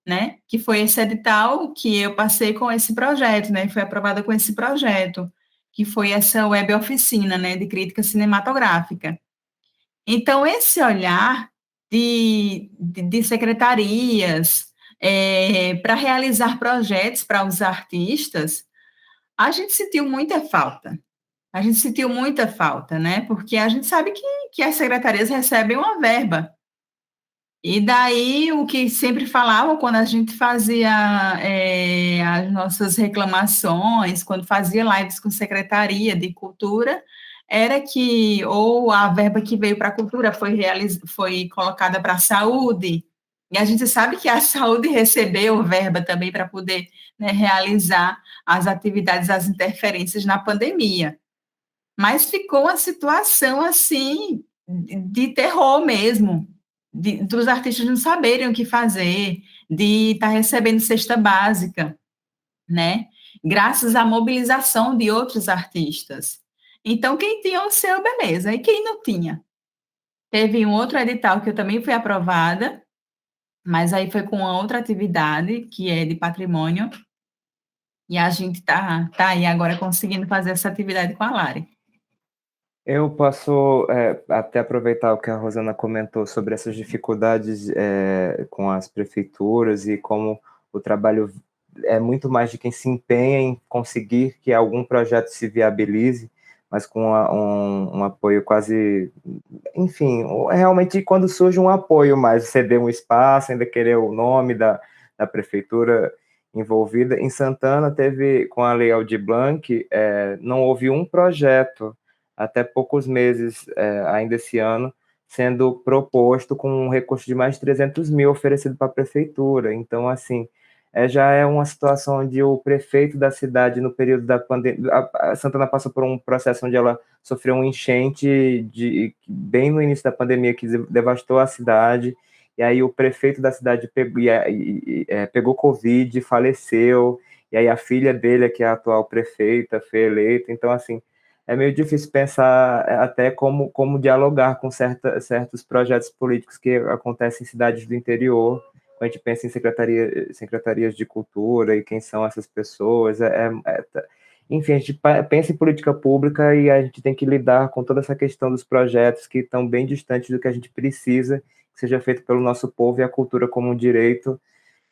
né? Que foi esse edital que eu passei com esse projeto, né? Foi aprovada com esse projeto, que foi essa web oficina, né? De crítica cinematográfica. Então, esse olhar de secretarias para realizar projetos para os artistas, a gente sentiu muita falta. A gente sentiu muita falta, né? Porque a gente sabe que as secretarias recebem uma verba. E daí, o que sempre falavam quando a gente fazia as nossas reclamações, quando fazia lives com Secretaria de Cultura, era que ou a verba que veio para a cultura foi colocada para a saúde, e a gente sabe que a saúde recebeu verba também para poder, né, realizar as atividades, as interferências na pandemia. Mas ficou uma situação assim de terror mesmo, dos artistas não saberem o que fazer, de estar recebendo cesta básica, né? Graças à mobilização de outros artistas. Então, quem tinha o seu, beleza. E quem não tinha? Teve um outro edital que eu também fui aprovada, mas aí foi com uma outra atividade, que é de patrimônio, e a gente tá aí agora conseguindo fazer essa atividade com a Lari. Eu posso até aproveitar o que a Rosana comentou sobre essas dificuldades com as prefeituras e como o trabalho é muito mais de quem se empenha em conseguir que algum projeto se viabilize, mas com um apoio quase... Enfim, realmente quando surge um apoio mais, ceder um espaço, ainda querer o nome da prefeitura envolvida. Em Santana, teve, com a Lei Aldir Blanc, não houve um projeto até poucos meses, ainda esse ano, sendo proposto com um recurso de mais de 300 mil oferecido para a prefeitura. Então, assim, já é uma situação onde o prefeito da cidade, no período da pandemia... A Santana passou por um processo onde ela sofreu um enchente bem no início da pandemia, que devastou a cidade, e aí o prefeito da cidade pegou Covid, faleceu, e aí a filha dele, que é a atual prefeita, foi eleita. Então, assim, é meio difícil pensar até como dialogar com certos projetos políticos que acontecem em cidades do interior, quando a gente pensa em secretarias de cultura e quem são essas pessoas. Enfim, a gente pensa em política pública e a gente tem que lidar com toda essa questão dos projetos que estão bem distantes do que a gente precisa que seja feito pelo nosso povo, e a cultura como um direito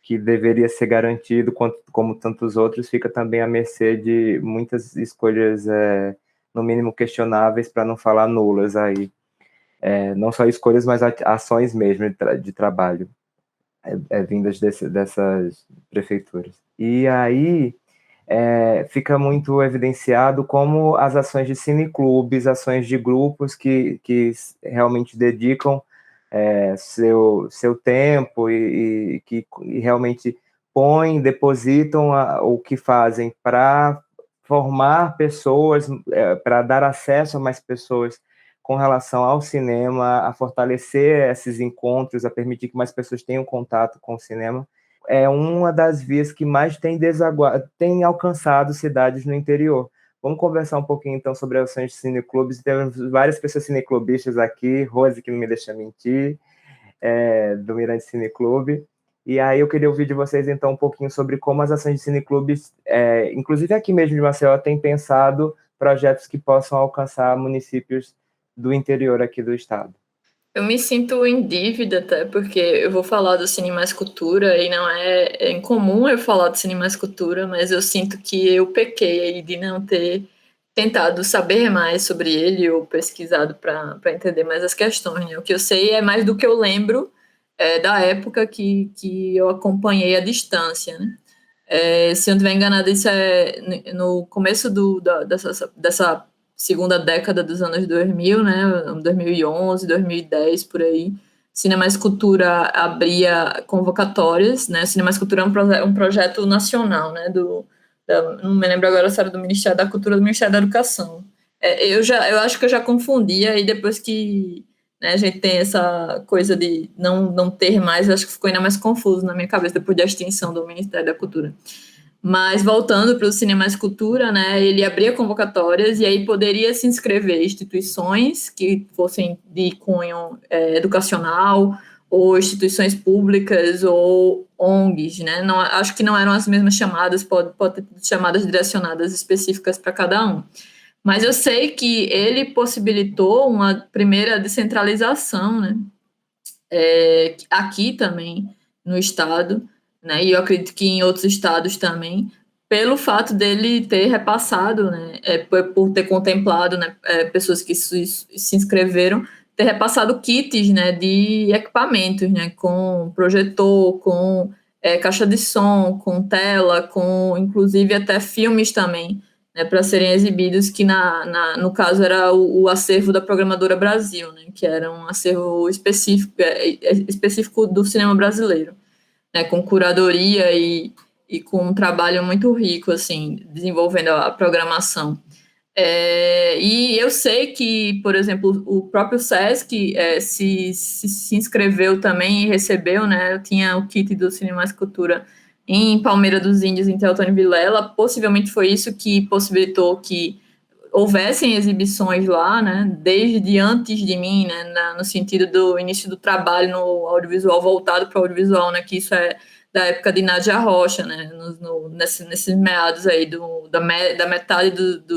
que deveria ser garantido, como tantos outros, fica também à mercê de muitas escolhas no mínimo questionáveis, para não falar nulas aí. Não só escolhas, mas ações mesmo de trabalho vindas dessas prefeituras. E aí fica muito evidenciado como as ações de cineclubes, ações de grupos que realmente dedicam seu tempo e que realmente depositam o que fazem para formar pessoas, para dar acesso a mais pessoas com relação ao cinema, a fortalecer esses encontros, a permitir que mais pessoas tenham contato com o cinema, é uma das vias que mais tem alcançado cidades no interior. Vamos conversar um pouquinho, então, sobre as ações de cineclubes. Temos várias pessoas cineclubistas aqui, Rose, que não me deixa mentir, do Mirante Cineclube. E aí eu queria ouvir de vocês, então, um pouquinho sobre como as ações de cineclubes, inclusive aqui mesmo de Maceió, têm pensado projetos que possam alcançar municípios do interior aqui do estado. Eu me sinto em dívida até, porque eu vou falar do Cine Mais Cultura e não é incomum eu falar do Cine Mais Cultura, mas eu sinto que eu pequei aí de não ter tentado saber mais sobre ele ou pesquisado para entender mais as questões, né? O que eu sei é mais do que eu lembro da época que eu acompanhei à distância, né? Se eu não estiver enganada, isso é no começo dessa segunda década dos anos 2000, né, 2011, 2010, por aí. Cine Mais Cultura abria convocatórias, né, Cine Mais Cultura é um projeto nacional, né, não me lembro agora se era do Ministério da Cultura ou do Ministério da Educação. Eu acho que eu já confundia, e depois que, né, a gente tem essa coisa de não ter mais, eu acho que ficou ainda mais confuso na minha cabeça depois da extinção do Ministério da Cultura. Mas voltando para o Cine Mais Cultura, né, ele abria convocatórias e aí poderia se inscrever instituições que fossem de cunho educacional, ou instituições públicas, ou ONGs, né? Não, acho que não eram as mesmas chamadas, pode ter chamadas direcionadas específicas para cada um. Mas eu sei que ele possibilitou uma primeira descentralização, né? Aqui também no estado, né, e eu acredito que em outros estados também, pelo fato dele ter repassado, né, por ter contemplado, né, pessoas que se inscreveram, ter repassado kits, né, de equipamentos, né, com projetor, com caixa de som, com tela, com inclusive até filmes também, né, para serem exibidos, que no caso era o acervo da Programadora Brasil, né, que era um acervo específico do cinema brasileiro, né, com curadoria e com um trabalho muito rico, assim, desenvolvendo a programação. E eu sei que, por exemplo, o próprio SESC se inscreveu também e recebeu, né? Eu tinha o kit do Cine Mais Cultura em Palmeira dos Índios, em Teotônio Vilela. Possivelmente foi isso que possibilitou que houvessem exibições lá, né? Desde antes de mim, né? No sentido do início do trabalho no audiovisual, voltado para o audiovisual, né? Que isso é da época de Nádia Rocha, né, nesses meados aí da metade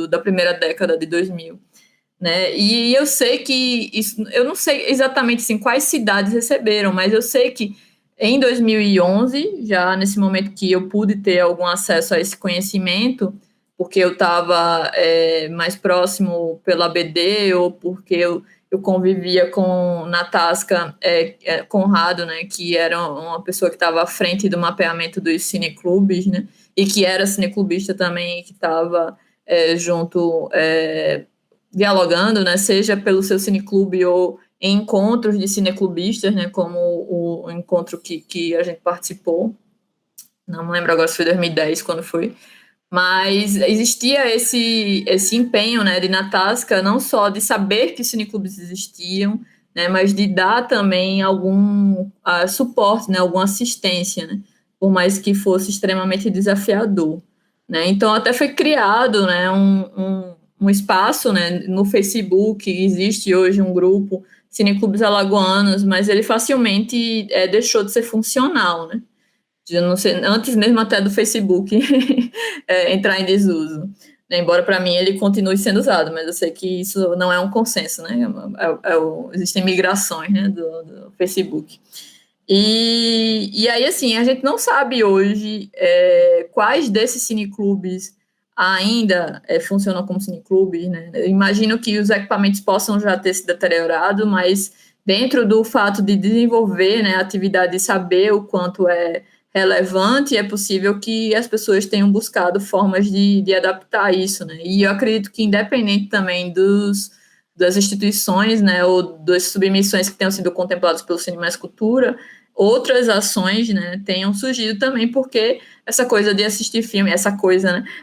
da primeira década de 2000, né, e eu sei que isso, eu não sei exatamente assim, quais cidades receberam, mas eu sei que em 2011, já nesse momento que eu pude ter algum acesso a esse conhecimento, porque eu estava mais próximo pela BD ou porque eu convivia com Natasca Conrado, né, que era uma pessoa que estava à frente do mapeamento dos cineclubes, né, e que era cineclubista também, que estava junto, dialogando, né, seja pelo seu cineclube ou em encontros de cineclubistas, né, como o encontro que a gente participou, não me lembro agora se foi 2010, quando foi, mas existia esse empenho, né, de Natasca, não só de saber que cineclubes existiam, né, mas de dar também algum suporte, né, alguma assistência, né, por mais que fosse extremamente desafiador, né. Então, até foi criado, né, um espaço, né, no Facebook, existe hoje um grupo, Cineclubes Alagoanos, mas ele facilmente deixou de ser funcional, né. Eu não sei, antes mesmo até do Facebook entrar em desuso. Embora para mim ele continue sendo usado, mas eu sei que isso não é um consenso, né? Existem migrações, né, do Facebook. E aí, assim, a gente não sabe hoje quais desses cineclubes ainda funcionam como cineclubes, né? Eu imagino que os equipamentos possam já ter se deteriorado, mas dentro do fato de desenvolver, né, a atividade e saber o quanto é relevante, é possível que as pessoas tenham buscado formas de adaptar isso, né? E eu acredito que, independente também das instituições, né, ou das submissões que tenham sido contempladas pelo Cine Mais Cultura, outras ações, né, tenham surgido também, porque essa coisa de assistir filme,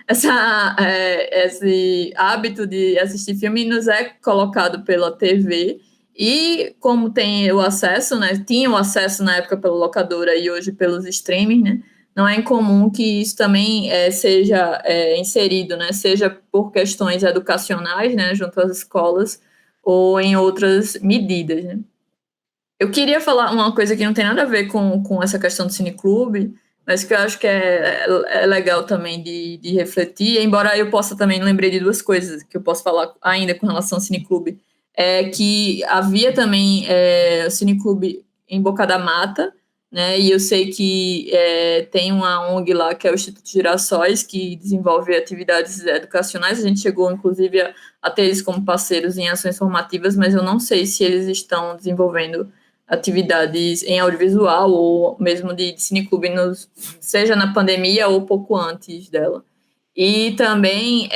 esse hábito de assistir filme nos é colocado pela TV. E como tem o acesso, né, tinha o acesso na época pela locadora e hoje pelos streaming, né, não é incomum que isso também seja inserido, né, seja por questões educacionais, né, junto às escolas, ou em outras medidas, né. Eu queria falar uma coisa que não tem nada a ver com essa questão do cineclube, mas que eu acho que é legal também de refletir, embora eu possa também, lembrei de duas coisas que eu posso falar ainda com relação ao cineclube, que havia também o cineclube em Boca da Mata, né, e eu sei que tem uma ONG lá, que é o Instituto Girassóis, que desenvolve atividades educacionais, a gente chegou, inclusive, a ter eles como parceiros em ações formativas, mas eu não sei se eles estão desenvolvendo atividades em audiovisual ou mesmo de cineclube, seja na pandemia ou pouco antes dela. E também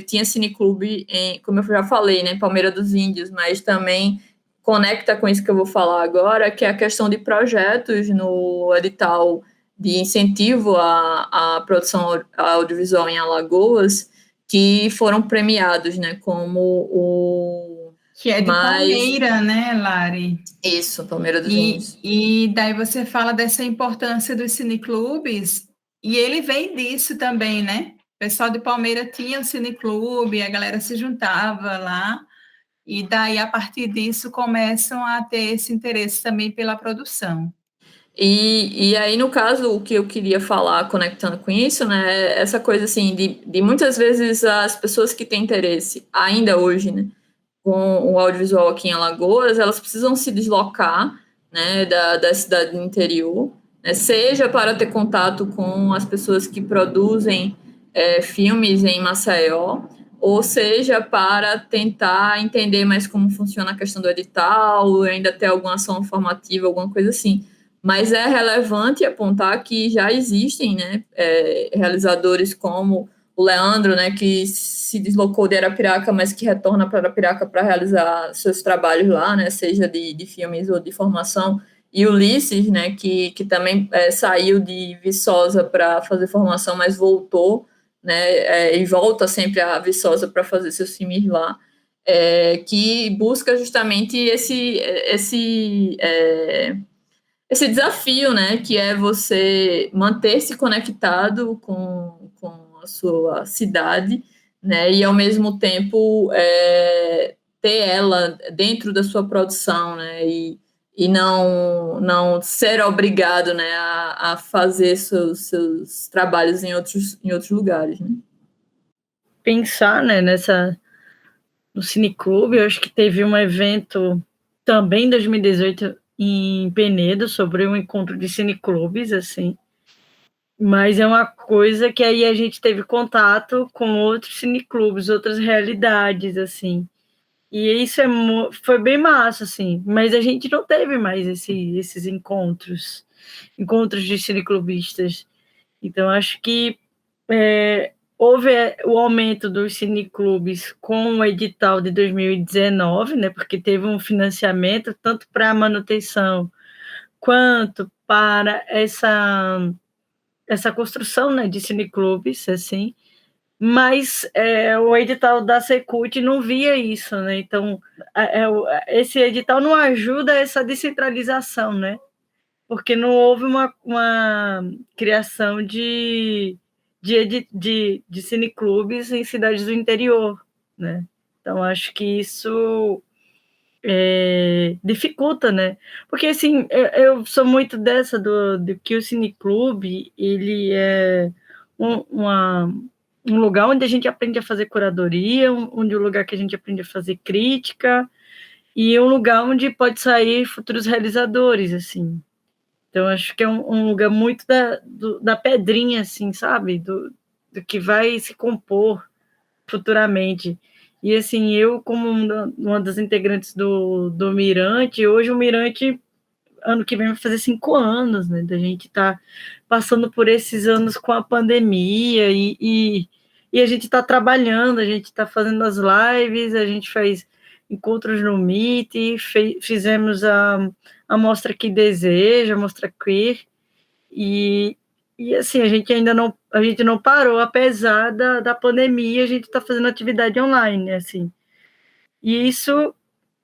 tinha cineclube, como eu já falei, né, Palmeira dos Índios, mas também conecta com isso que eu vou falar agora, que é a questão de projetos no edital de incentivo à produção audiovisual em Alagoas, que foram premiados, né, como o... Que é de Palmeira, né, Lari? Isso, Palmeira dos Índios. E daí você fala dessa importância dos cineclubes, e ele vem disso também, né? O pessoal de Palmeira tinha um cineclube, a galera se juntava lá, e daí, a partir disso, começam a ter esse interesse também pela produção. E aí, no caso, o que eu queria falar, conectando com isso, né, essa coisa, assim, de muitas vezes as pessoas que têm interesse, ainda hoje, né, com o audiovisual aqui em Alagoas, elas precisam se deslocar, né, da cidade do interior, né, seja para ter contato com as pessoas que produzem filmes em Maceió, ou seja, para tentar entender mais como funciona a questão do edital, ainda ter alguma ação formativa, alguma coisa assim. Mas é relevante apontar que já existem, né, realizadores como Leandro, né, que se deslocou de Arapiraca, mas que retorna para Arapiraca para realizar seus trabalhos lá, né, seja de filmes ou de formação, e Ulisses, né, que também saiu de Viçosa para fazer formação, mas voltou, né, e volta sempre a Viçosa para fazer seus filmes lá, que busca justamente esse desafio, né, que é você manter-se conectado com a sua cidade, né, e ao mesmo tempo ter ela dentro da sua produção, né, e não ser obrigado, né, a fazer seus trabalhos em outros lugares, né. Pensar, né, no Cineclube, eu acho que teve um evento também em 2018 em Penedo sobre um encontro de cineclubes, assim, mas é uma coisa que aí a gente teve contato com outros cineclubes, outras realidades, assim, e isso foi bem massa, assim, mas a gente não teve mais esses encontros de cineclubistas, então acho que houve o aumento dos cineclubes com o edital de 2019, né, porque teve um financiamento tanto para a manutenção quanto para essa construção, né, de cineclubes, assim, mas o edital da Secult não via isso, né, então esse edital não ajuda essa descentralização, né, porque não houve uma criação de cineclubes em cidades do interior, né? Então, acho que isso dificulta, né? Porque, assim, eu sou muito dessa do que o cineclube, ele é um lugar onde a gente aprende a fazer curadoria, um lugar que a gente aprende a fazer crítica, e um lugar onde pode sair futuros realizadores, assim. Então, acho que é um lugar muito da pedrinha, assim, sabe? Do que vai se compor futuramente. E, assim, eu, como uma das integrantes do Mirante, hoje o Mirante, ano que vem, vai fazer 5 anos, né? Da gente tá passando por esses anos com a pandemia e a gente está trabalhando, a gente está fazendo as lives, a gente faz encontros no Meet, fizemos a Mostra Que Deseja, a Mostra Queer, e assim, a gente não parou, apesar da pandemia, a gente está fazendo atividade online, assim, e isso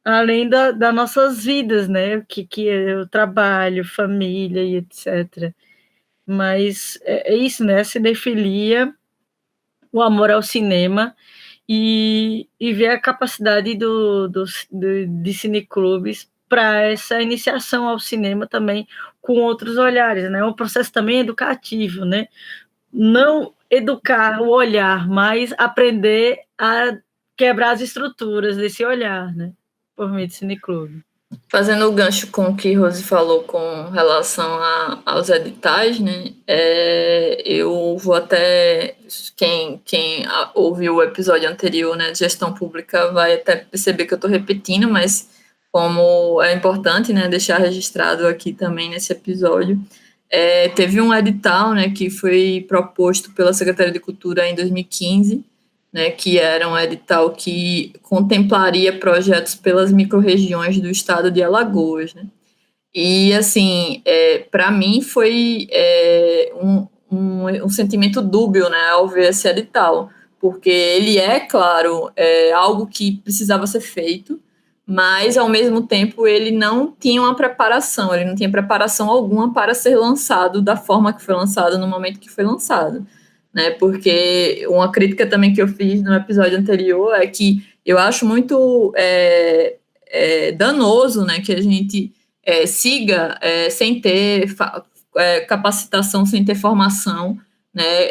além das nossas vidas, né, que é o trabalho, família e etc. Mas é isso, né, a cinefilia, o amor ao cinema, e ver a capacidade de cineclubes para essa iniciação ao cinema também com outros olhares, né? É um processo também educativo, né? Não educar o olhar, mas aprender a quebrar as estruturas desse olhar, né? Por meio de cineclube. Fazendo o gancho com o que Rose falou com relação aos editais, né? Eu vou até... Quem ouviu o episódio anterior, né, de gestão pública, vai até perceber que eu estou repetindo, mas como é importante, né, deixar registrado aqui também nesse episódio, teve um edital, né, que foi proposto pela Secretaria de Cultura em 2015, né, que era um edital que contemplaria projetos pelas microrregiões do estado de Alagoas, né? E, assim, para mim foi um sentimento dúbio, né, ao ver esse edital, porque ele claro, algo que precisava ser feito, mas, ao mesmo tempo, ele não tinha uma preparação, ele não tinha preparação alguma para ser lançado da forma que foi lançado, no momento que foi lançado. Né, porque uma crítica também que eu fiz no episódio anterior é que eu acho muito danoso, né, que a gente siga sem ter capacitação, sem ter formação, né,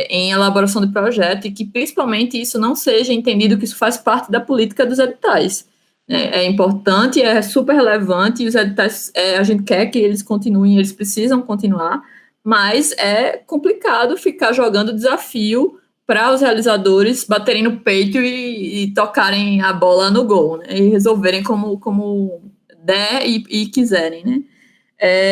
em elaboração de projeto, e que principalmente isso não seja entendido que isso faz parte da política dos editais. Né, é importante, é super relevante, e os editais, a gente quer que eles continuem, eles precisam continuar, mas é complicado ficar jogando desafio para os realizadores baterem no peito e tocarem a bola no gol, né? E resolverem como der e quiserem, né?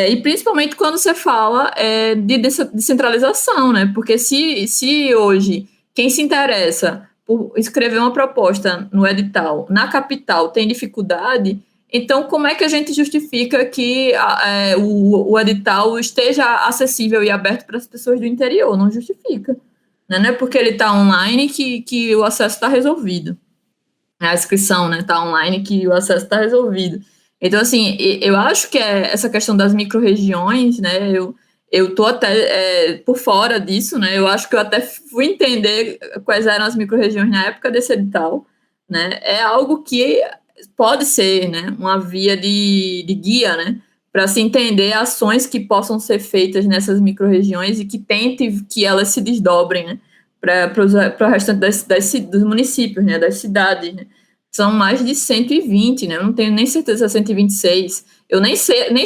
E principalmente quando você fala de descentralização, né? Porque se hoje quem se interessa por escrever uma proposta no edital na capital tem dificuldade, então como é que a gente justifica que o edital esteja acessível e aberto para as pessoas do interior? Não justifica. Né? Não é porque ele está online que o acesso está resolvido. A inscrição, né, está online que o acesso está resolvido. Então, assim, eu acho que essa questão das micro-regiões, né, eu estou até por fora disso, né, eu acho que eu até fui entender quais eram as micro-regiões na época desse edital, né, é algo que pode ser, né, uma via de guia, né, para se entender ações que possam ser feitas nessas micro-regiões e que tente que elas se desdobrem, né, para o restante dos municípios, né, das cidades, né. São mais de 120, né? Eu não tenho nem certeza se é 126. Eu nem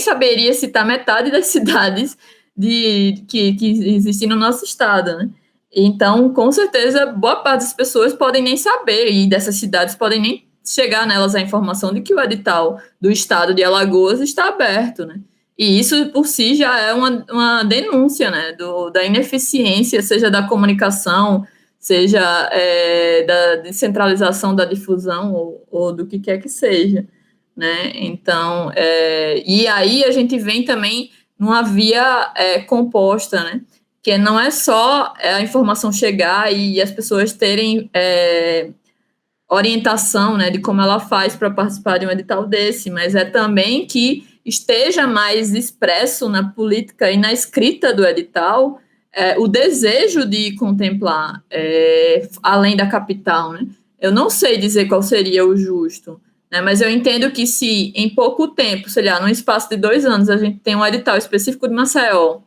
saberia citar metade das cidades que existem no nosso estado, né? Então, com certeza, boa parte das pessoas podem nem saber, e dessas cidades podem nem chegar nelas a informação de que o edital do estado de Alagoas está aberto, né? E isso, por si, já é uma denúncia, né? Da ineficiência, seja da comunicação, seja da descentralização da difusão ou do que quer que seja, né? Então, e aí a gente vem também numa via composta, né? Que não é só a informação chegar e as pessoas terem orientação, né, de como ela faz para participar de um edital desse, mas é também que esteja mais expresso na política e na escrita do edital o desejo de contemplar além da capital, né? Eu não sei dizer qual seria o justo, né? Mas eu entendo que se em pouco tempo, sei lá, num espaço de 2 anos, a gente tem um edital específico de Maceió,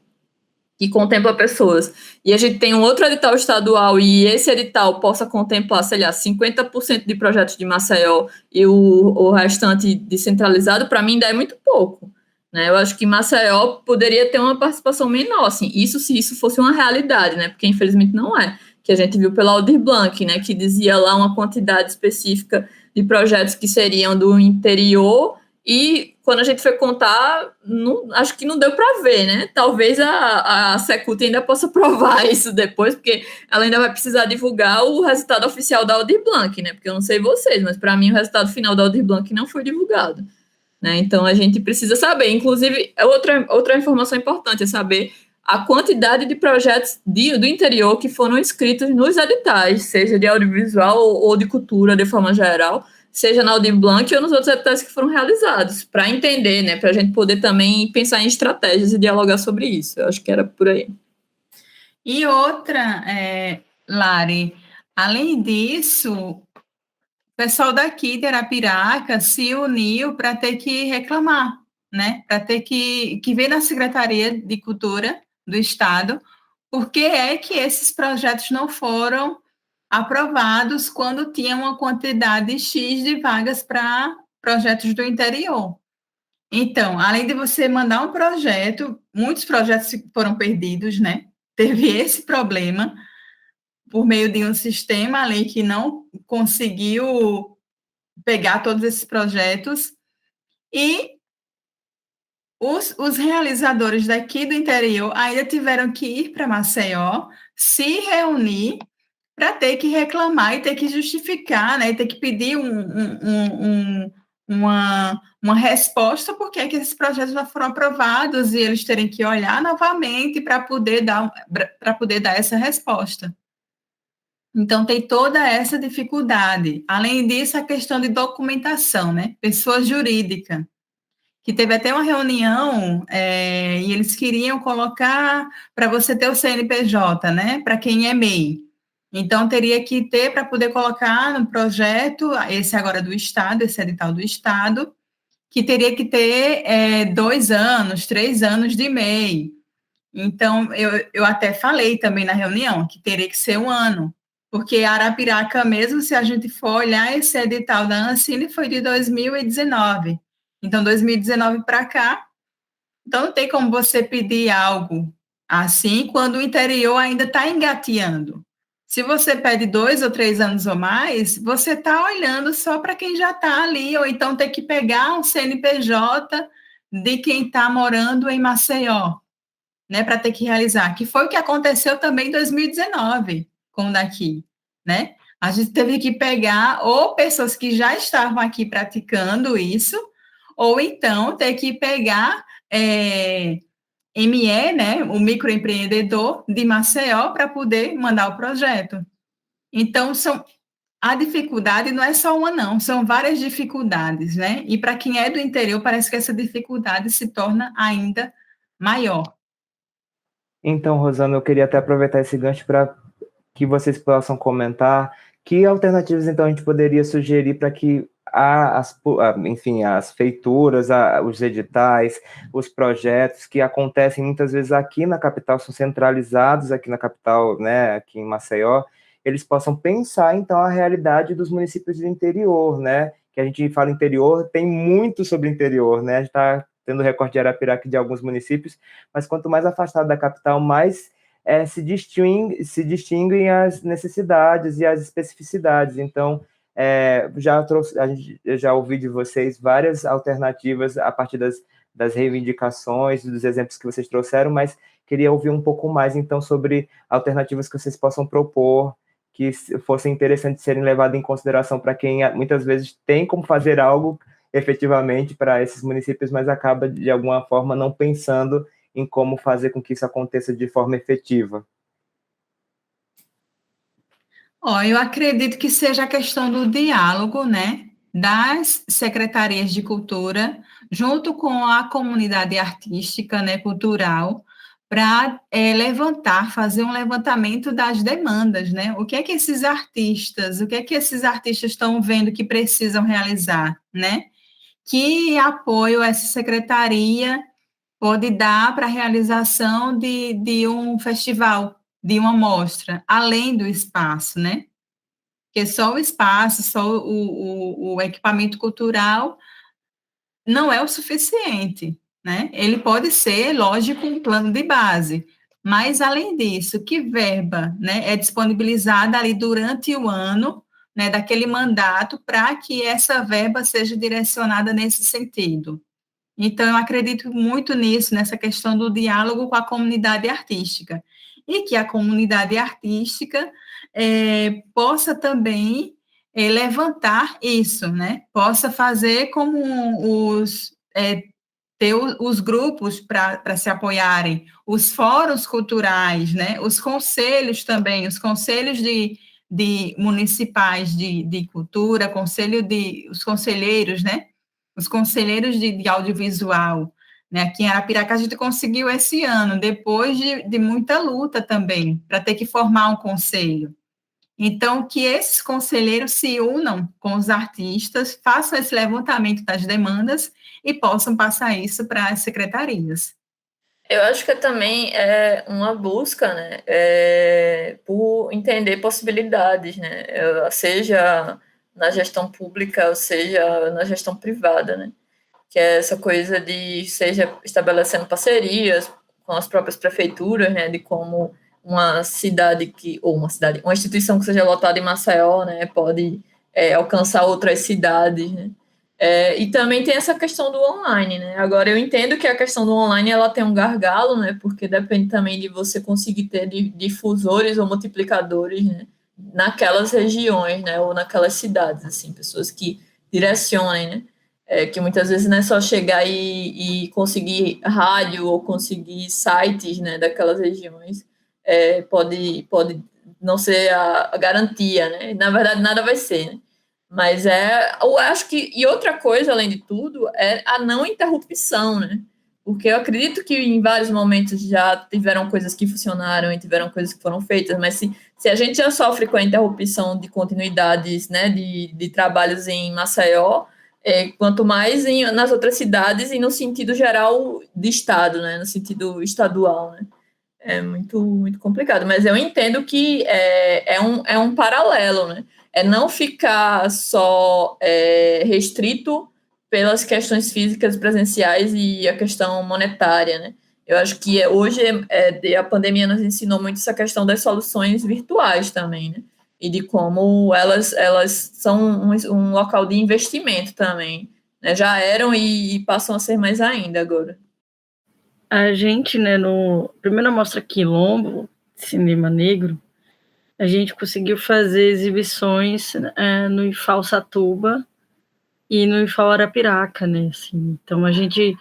que contempla pessoas, e a gente tem um outro edital estadual, e esse edital possa contemplar, sei lá, 50% de projetos de Maceió e o restante descentralizado, para mim ainda é muito pouco. Né? Eu acho que Maceió poderia ter uma participação menor, assim, se isso fosse uma realidade, né? Porque infelizmente não é, que a gente viu pela Aldir Blanc, né? Que dizia lá uma quantidade específica de projetos que seriam do interior, e quando a gente foi contar, acho que não deu para ver, né? Talvez a Secult ainda possa provar isso depois, porque ela ainda vai precisar divulgar o resultado oficial da Aldir Blanc, né? Porque eu não sei vocês, mas para mim o resultado final da Aldir Blanc não foi divulgado. Né? Então, a gente precisa saber. Inclusive, outra informação importante é saber a quantidade de projetos do interior que foram inscritos nos editais, seja de audiovisual ou de cultura, de forma geral, seja na Aldir Blanc ou nos outros editais que foram realizados, para entender, né? Para a gente poder também pensar em estratégias e dialogar sobre isso. Eu acho que era por aí. E outra, Lari, além disso, o pessoal daqui de Arapiraca se uniu para ter que reclamar, né? Para ter que ver na Secretaria de Cultura do Estado por que é que esses projetos não foram aprovados quando tinha uma quantidade X de vagas para projetos do interior. Então, além de você mandar um projeto, muitos projetos foram perdidos, né? Teve esse problema por meio de um sistema ali que não conseguiu pegar todos esses projetos, e os realizadores daqui do interior ainda tiveram que ir para Maceió, se reunir para ter que reclamar e ter que justificar, né, e ter que pedir uma resposta porque que esses projetos já foram aprovados e eles terem que olhar novamente para poder dar essa resposta. Então, tem toda essa dificuldade. Além disso, a questão de documentação, né? Pessoa jurídica, que teve até uma reunião e eles queriam colocar para você ter o CNPJ, né? Para quem é MEI. Então, teria que ter para poder colocar no projeto, esse agora do Estado, esse edital do Estado, que teria que ter 2 anos, 3 anos de MEI. Então, eu até falei também na reunião que teria que ser 1 ano, porque Arapiraca mesmo, se a gente for olhar, esse edital da Ancine foi de 2019. Então, 2019 para cá, então não tem como você pedir algo assim quando o interior ainda está engateando. Se você pede 2 ou 3 anos ou mais, você está olhando só para quem já está ali, ou então tem que pegar um CNPJ de quem está morando em Maceió, né, para ter que realizar, que foi o que aconteceu também em 2019, com o daqui, né? A gente teve que pegar ou pessoas que já estavam aqui praticando isso, ou então ter que pegar ME, né, o microempreendedor de Maceió, para poder mandar o projeto. Então, a dificuldade não é só uma, não, são várias dificuldades, né? E para quem é do interior, parece que essa dificuldade se torna ainda maior. Então, Rosana, eu queria até aproveitar esse gancho para que vocês possam comentar que alternativas, então, a gente poderia sugerir para que enfim, as feituras, os editais, os projetos que acontecem muitas vezes aqui na capital, são centralizados aqui na capital, né, aqui em Maceió, eles possam pensar, então, a realidade dos municípios do interior, né, que a gente fala interior, tem muito sobre interior, né, a gente está tendo recorte de Arapiraca de alguns municípios, mas quanto mais afastado da capital, mais se distinguem as necessidades e as especificidades. Então, eu já ouvi de vocês várias alternativas a partir das reivindicações, dos exemplos que vocês trouxeram, mas queria ouvir um pouco mais, então, sobre alternativas que vocês possam propor, que fossem interessantes serem levadas em consideração para quem muitas vezes tem como fazer algo efetivamente para esses municípios, mas acaba, de alguma forma, não pensando em como fazer com que isso aconteça de forma efetiva. Eu acredito que seja a questão do diálogo, né, das secretarias de cultura, junto com a comunidade artística, né, cultural, para fazer um levantamento das demandas, né? O que é que esses artistas estão vendo que precisam realizar, né? Que apoio essa secretaria pode dar para a realização de um festival, de uma mostra, além do espaço, né? Porque só o espaço, só o equipamento cultural não é o suficiente, né? Ele pode ser, lógico, um plano de base, mas, além disso, que verba, né, é disponibilizada ali durante o ano, né, daquele mandato, para que essa verba seja direcionada nesse sentido. Então, eu acredito muito nisso, nessa questão do diálogo com a comunidade artística. E que a comunidade artística possa também levantar isso, né? Possa fazer como ter os grupos para se apoiarem, os fóruns culturais, né? Os conselhos também, os conselhos de municipais de cultura, os conselheiros, né? Os conselheiros de audiovisual, né? Aqui em Arapiraca a gente conseguiu esse ano, depois de muita luta também, para ter que formar um conselho. Então, que esses conselheiros se unam com os artistas, façam esse levantamento das demandas e possam passar isso para as secretarias. Eu acho que também é uma busca, né, por entender possibilidades, né, seja na gestão pública, ou seja na gestão privada, né, que é essa coisa de seja estabelecendo parcerias com as próprias prefeituras, né, de como uma instituição que seja lotada em Maceió, né, pode alcançar outras cidades, né. E também tem essa questão do online, né? Agora, eu entendo que a questão do online ela tem um gargalo, né? Porque depende também de você conseguir ter difusores ou multiplicadores, né? Naquelas regiões, né? Ou naquelas cidades, assim, pessoas que direcionem, né? Que muitas vezes não é só chegar e conseguir rádio ou conseguir sites, né? Daquelas regiões. Pode não ser a garantia, né? Na verdade, nada vai ser, né? Mas eu acho que, e outra coisa, além de tudo, é a não interrupção, né? Porque eu acredito que em vários momentos já tiveram coisas que funcionaram e tiveram coisas que foram feitas, mas se a gente já sofre com a interrupção de continuidades, né, de trabalhos em Maceió, quanto mais nas outras cidades e no sentido geral de Estado, né, no sentido estadual, né? É muito, muito complicado, mas eu entendo que é um paralelo, né? Não ficar só restrito pelas questões físicas presenciais e a questão monetária, né? Eu acho que hoje a pandemia nos ensinou muito essa questão das soluções virtuais também, né? E de como elas são um local de investimento também, né? Já eram e passam a ser mais ainda agora. A gente, né, primeiro mostra Quilombo, Cinema Negro, a gente conseguiu fazer exibições no IFAL Satuba e no IFAL Arapiraca, né? Assim, então, a gente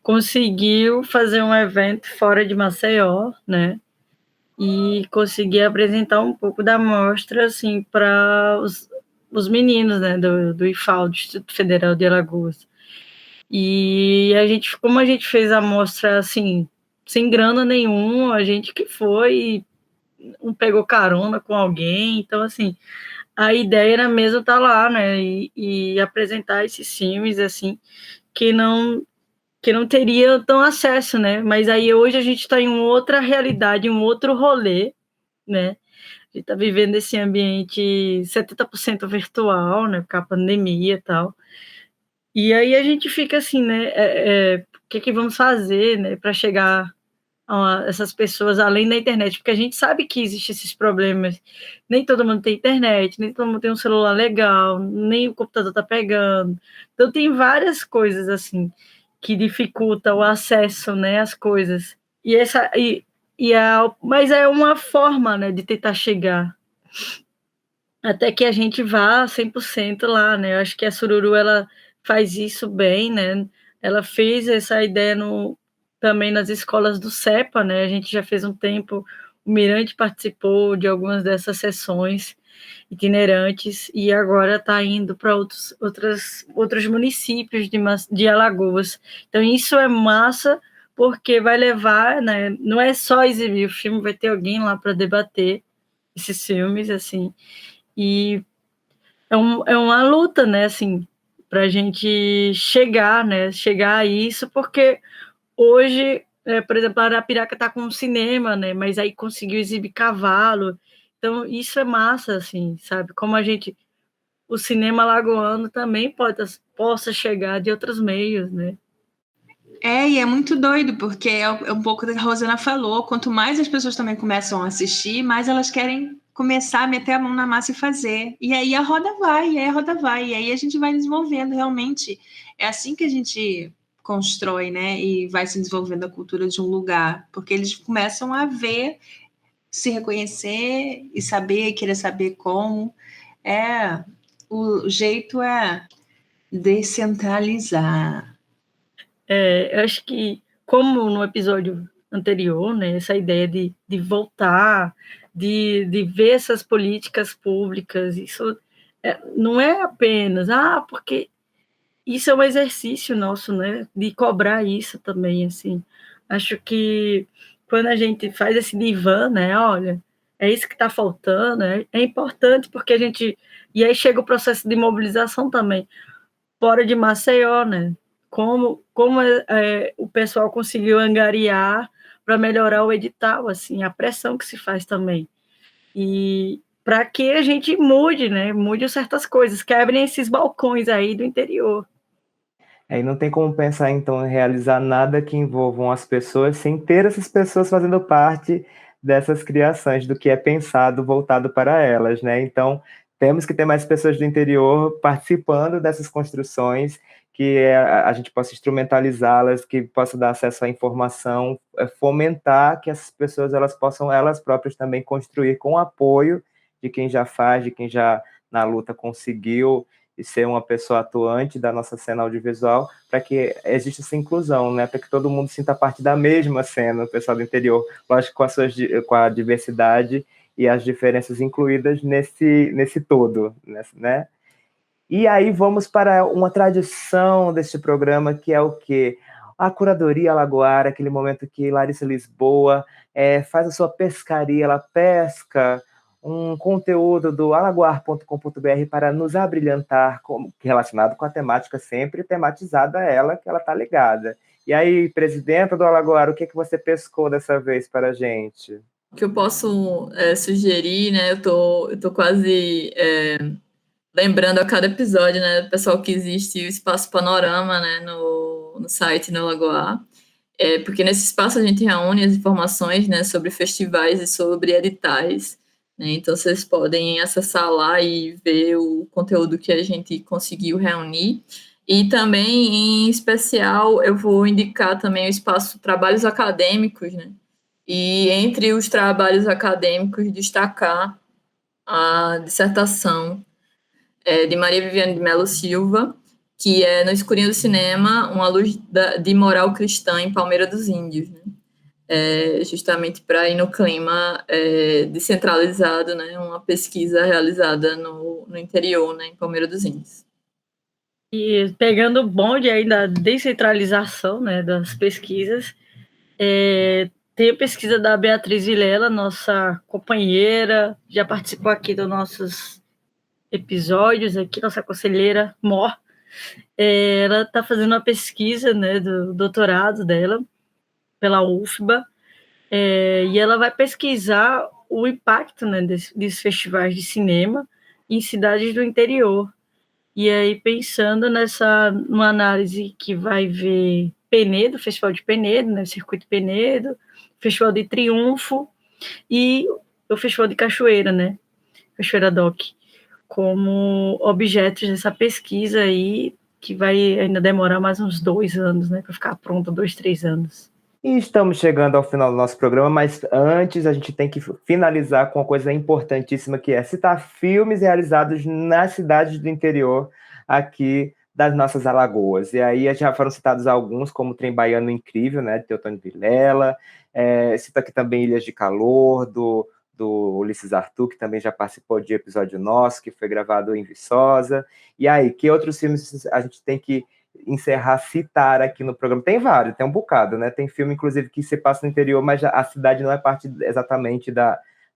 conseguiu fazer um evento fora de Maceió, né? E conseguir apresentar um pouco da mostra, assim, para os meninos, né, do IFAL, do Instituto Federal de Alagoas. E como a gente fez a mostra, assim, sem grana nenhuma, a gente que foi, não pegou carona com alguém, então, assim, a ideia era mesmo estar lá, né, e apresentar esses filmes, assim, que não teria tão acesso, né, mas aí hoje a gente está em uma outra realidade, um outro rolê, né, a gente está vivendo esse ambiente 70% virtual, né, por causa da pandemia e tal, e aí a gente fica assim, né, o que vamos fazer, né, para chegar a essas pessoas além da internet, porque a gente sabe que existem esses problemas, nem todo mundo tem internet, nem todo mundo tem um celular legal, nem o computador está pegando, então tem várias coisas assim, que dificultam o acesso, né, às coisas, mas é uma forma, né, de tentar chegar, até que a gente vá 100% lá, né, eu acho que a Sururu, ela faz isso bem, né, ela fez essa ideia também nas escolas do CEPA, né, a gente já fez um tempo, o Mirante participou de algumas dessas sessões itinerantes, e agora está indo para outros municípios de Alagoas, então isso é massa, porque vai levar, né, não é só exibir o filme, vai ter alguém lá para debater esses filmes, assim, e é uma luta, né, assim, para a gente chegar, né, chegar a isso, porque hoje, por exemplo, a Arapiraca está com um cinema, né, mas aí conseguiu exibir cavalo, então isso é massa, assim, sabe, como o cinema alagoano também possa chegar de outros meios, né. E é muito doido, porque é um pouco do que a Rosana falou, quanto mais as pessoas também começam a assistir, mais elas querem começar a meter a mão na massa e fazer, e aí a roda vai, e aí a gente vai desenvolvendo realmente, é assim que a gente constrói, né, e vai se desenvolvendo a cultura de um lugar, porque eles começam a ver, se reconhecer e saber, querer saber como, o jeito é descentralizar. Eu acho que, como no episódio anterior, né, essa ideia de voltar, de ver essas políticas públicas, isso não é apenas, porque isso é um exercício nosso, né, de cobrar isso também, assim. Acho que quando a gente faz esse divã, né, olha, é isso que está faltando, é importante porque e aí chega o processo de mobilização também, fora de Maceió, né, como o pessoal conseguiu angariar para melhorar o edital, assim, a pressão que se faz também. E para que a gente mude, né, mude certas coisas, quebrem esses balcões aí do interior. E não tem como pensar, então, em realizar nada que envolvam as pessoas sem ter essas pessoas fazendo parte dessas criações, do que é pensado, voltado para elas, né? Então, temos que ter mais pessoas do interior participando dessas construções, que a gente possa instrumentalizá-las, que possa dar acesso à informação, fomentar que essas pessoas elas possam, elas próprias também construir com o apoio de quem já faz, de quem já na luta conseguiu, e ser uma pessoa atuante da nossa cena audiovisual, para que exista essa inclusão, né? Para que todo mundo sinta parte da mesma cena, o pessoal do interior, lógico, com a diversidade e as diferenças incluídas nesse todo, né? E aí vamos para uma tradição deste programa, que é o quê? A curadoria alagoara, aquele momento que Larissa Lisboa faz a sua pescaria, ela pesca um conteúdo do alagoar.com.br para nos abrilhantar, relacionado com a temática sempre tematizada ela, que ela está ligada. E aí, presidenta do Alagoar, o que você pescou dessa vez para a gente? O que eu posso sugerir, né? Eu tô quase lembrando a cada episódio, né, pessoal, que existe o Espaço Panorama, né, no site no Alagoar, porque nesse espaço a gente reúne as informações, né, sobre festivais e sobre editais, né, então vocês podem acessar lá e ver o conteúdo que a gente conseguiu reunir. E também, em especial, eu vou indicar também o espaço Trabalhos Acadêmicos, né, e entre os trabalhos acadêmicos destacar a dissertação de Maria Viviane de Mello Silva, que é No Escurinho do Cinema, uma luz de moral cristã em Palmeira dos Índios, né? Justamente para ir no clima descentralizado, né? Uma pesquisa realizada no interior, né? Em Palmeira dos Índios. E pegando o bonde aí da descentralização, né, das pesquisas, tem a pesquisa da Beatriz Vilela, nossa companheira, já participou aqui dos nossos episódios, aqui, nossa conselheira Mor. Ela está fazendo uma pesquisa, né, do doutorado dela, pela UFBA, e ela vai pesquisar o impacto, né, desses festivais de cinema em cidades do interior. E aí, pensando numa análise que vai ver Penedo, Festival de Penedo, né, Circuito Penedo, Festival de Triunfo e o Festival de Cachoeira, né, Cachoeira Doc, como objetos dessa pesquisa aí, que vai ainda demorar mais uns 2 anos, né, para ficar pronta, 2, 3 anos. E estamos chegando ao final do nosso programa, mas antes a gente tem que finalizar com uma coisa importantíssima, que é citar filmes realizados nas cidades do interior aqui das nossas Alagoas. E aí já foram citados alguns, como o Trem Baiano Incrível, né, de Teotônio Vilela, cito aqui também Ilhas de Calor, do Ulisses Arthur, que também já participou de episódio nosso, que foi gravado em Viçosa. E aí, que outros filmes a gente tem que citar aqui no programa? Tem vários, tem um bocado, né? Tem filme, inclusive, que se passa no interior, mas a cidade não é parte exatamente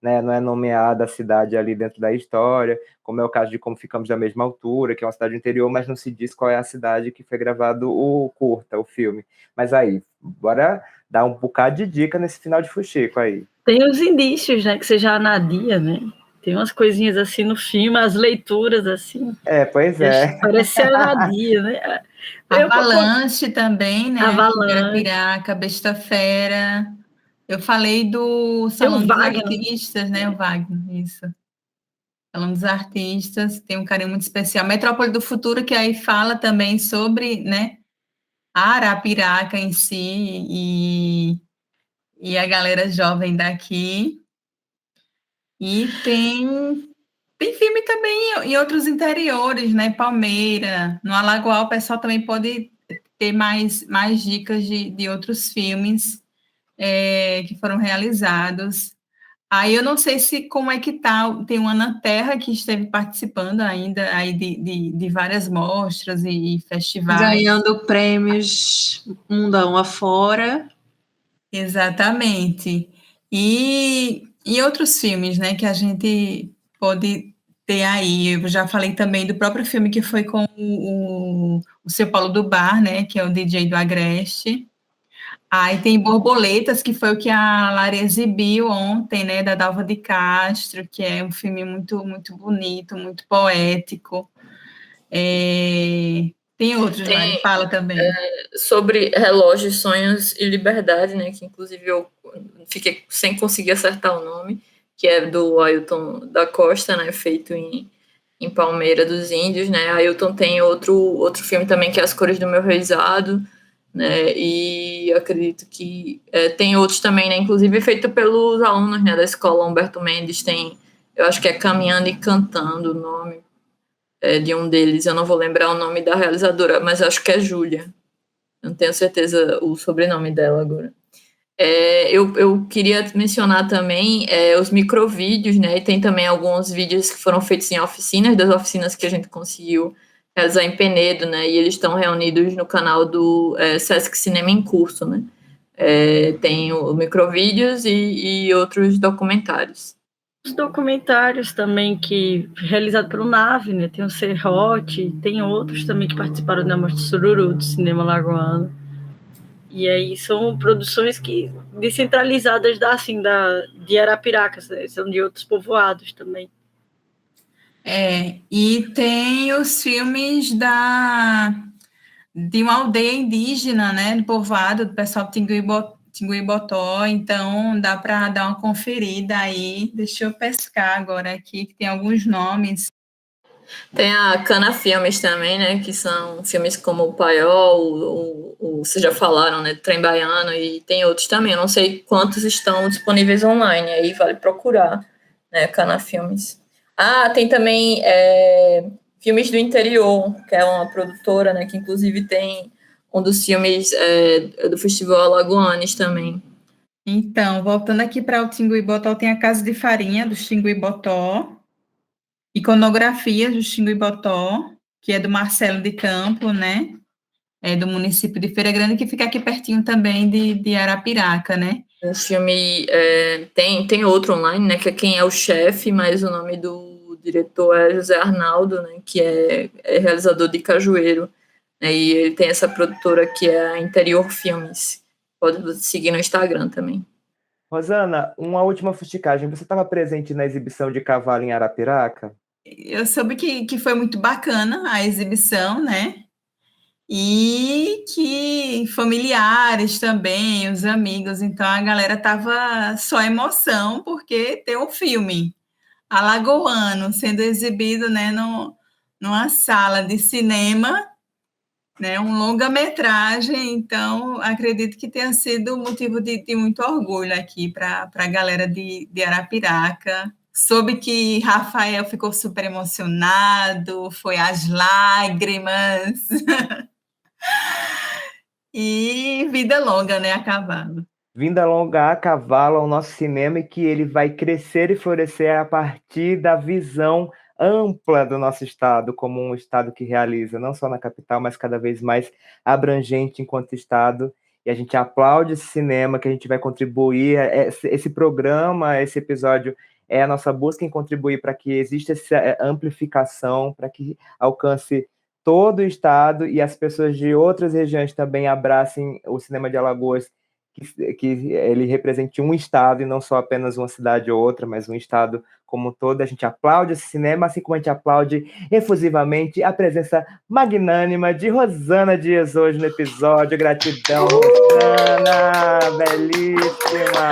né, não é nomeada a cidade ali dentro da história, como é o caso de Como Ficamos da Mesma Altura, que é uma cidade do interior, mas não se diz qual é a cidade que foi gravado o curta, o filme. Mas aí, bora dar um bocado de dica nesse final de fuxico aí. Tem os indícios, né, que seja a Nadia, né? Tem umas coisinhas assim no filme, as leituras assim. Pois é. Parece a Nadia, né? Avalanche também, né? Avalanche. Piraca, Besta Fera. Eu falei do Salão dos Artistas, né? O Wagner, isso. Salão dos Artistas, tem um carinho muito especial. Metrópole do Futuro, que aí fala também sobre, né, a Arapiraca em si e a galera jovem daqui. E tem filme também em outros interiores, né? Palmeira, no Alagoal, o pessoal também pode ter mais dicas de outros filmes que foram realizados. Aí eu não sei como é que tá, tem o Ana Terra que esteve participando ainda aí de várias mostras e festivais. Ganhando prêmios mundão afora. Exatamente. E outros filmes, né, que a gente pode ter aí. Eu já falei também do próprio filme que foi com o Seu Paulo do Bar, né, que é o DJ do Agreste. Aí tem Borboletas, que foi o que a Lara exibiu ontem, né, da Dalva de Castro, que é um filme muito, muito bonito, muito poético. Tem outros, Lari, fala também. Sobre Relógios, Sonhos e Liberdade, né, que inclusive eu fiquei sem conseguir acertar o nome, que é do Ailton da Costa, né, feito em Palmeira dos Índios, né. Ailton tem outro filme também, que é As Cores do Meu Reisado, né, e acredito que tem outros também, né, inclusive feito pelos alunos, né, da escola Humberto Mendes. Tem, eu acho que é Caminhando e Cantando o nome de um deles. Eu não vou lembrar o nome da realizadora, mas acho que é Júlia. Não tenho certeza o sobrenome dela agora. Eu queria mencionar também os microvídeos, né, e tem também alguns vídeos que foram feitos em oficinas, das oficinas que a gente conseguiu realizar em Penedo, né, e eles estão reunidos no canal do Sesc Cinema em Curso, né. Tem o microvídeos e outros documentários. Os documentários também que realizado pelo Nave, né? Tem o Serrote, tem outros também que participaram da Mostra Sururu do cinema lagoano. E aí são produções que descentralizadas de Arapiraca, né? São de outros povoados também. E tem os filmes de uma aldeia indígena, né, do povoado, do pessoal de Tinguibotó, então dá para dar uma conferida aí. Deixa eu pescar agora aqui, que tem alguns nomes. Tem a Cana Filmes também, né, que são filmes como o Paiol, vocês já falaram, né, Trem Baiano, e tem outros também. Eu não sei quantos estão disponíveis online, aí vale procurar, né, Cana Filmes. Tem também Filmes do Interior, que é uma produtora, né, que inclusive tem um dos filmes do Festival Alagoanes também. Então, voltando aqui para o Tinguibotó, tem a Casa de Farinha do Tinguibotó, Iconografias do Tinguibotó, que é do Marcelo de Campo, né? É do município de Feira Grande, que fica aqui pertinho também de Arapiraca, né? O filme tem outro online, né? Que é Quem é o Chefe, mas o nome do diretor é José Arnaldo, né? Que é realizador de Cajueiro. Né, e ele tem essa produtora que é a Interior Filmes. Pode seguir no Instagram também. Rosana, uma última fusticagem. Você estava presente na exibição de cavalo em Arapiraca? Eu soube que foi muito bacana a exibição, né? E que familiares também, os amigos, então a galera tava só emoção porque tem um filme alagoano sendo exibido, né, numa sala de cinema, né, um longa-metragem, então acredito que tenha sido motivo de muito orgulho aqui para a galera de Arapiraca. Soube que Rafael ficou super emocionado, foi às lágrimas. E vida longa, né, a cavalo. Vinda longa a cavalo ao nosso cinema e que ele vai crescer e florescer a partir da visão ampla do nosso estado, como um estado que realiza, não só na capital, mas cada vez mais abrangente enquanto estado. E a gente aplaude esse cinema, que a gente vai contribuir. Esse programa, esse episódio é a nossa busca em contribuir para que exista essa amplificação, para que alcance todo o estado e as pessoas de outras regiões também abracem o cinema de Alagoas, que ele represente um estado e não só apenas uma cidade ou outra, mas um estado como um todo. A gente aplaude esse cinema, assim como a gente aplaude efusivamente a presença magnânima de Rosana Dias hoje no episódio. Gratidão, Rosana! Belíssima!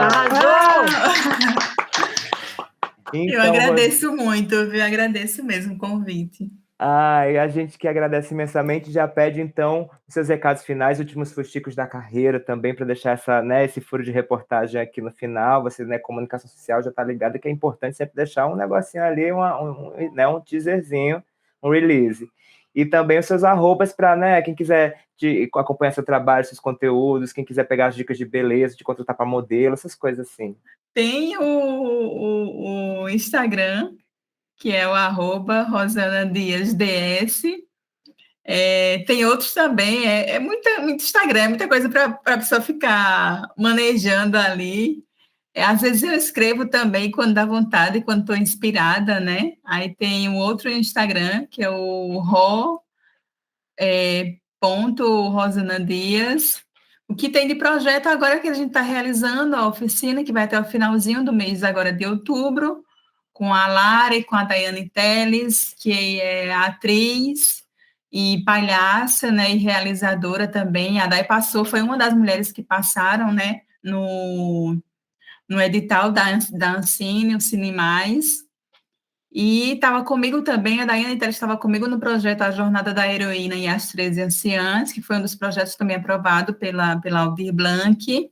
Então, eu agradeço muito, viu? Agradeço mesmo o convite. E a gente que agradece imensamente, já pede então os seus recados finais, últimos fusticos da carreira também, para deixar esse furo de reportagem aqui no final. Você, né, comunicação social, já está ligado que é importante sempre deixar um negocinho ali, um teaserzinho, um release. E também os seus arrobas para, né, quem quiser acompanhar seu trabalho, seus conteúdos, quem quiser pegar as dicas de beleza, de contratar para modelo, essas coisas assim. Tem o Instagram, que é o @RosanaDiasDS. Tem outros também, muito Instagram, muita coisa para a pessoa ficar manejando ali. Às vezes eu escrevo também quando dá vontade, quando estou inspirada, né? Aí tem um outro Instagram, que é o Rosana Dias. O que tem de projeto agora que a gente está realizando, a oficina, que vai até o finalzinho do mês agora de outubro, com a Lara e com a Daiane Teles, que é atriz e palhaça, né, e realizadora também. A Dai foi uma das mulheres que passaram, né, no edital da Ancine, o Cine Mais. E estava comigo também, a Daiane Teles estava comigo no projeto A Jornada da Heroína e as 13 Anciãs, que foi um dos projetos também aprovado pela Aldir Blanc.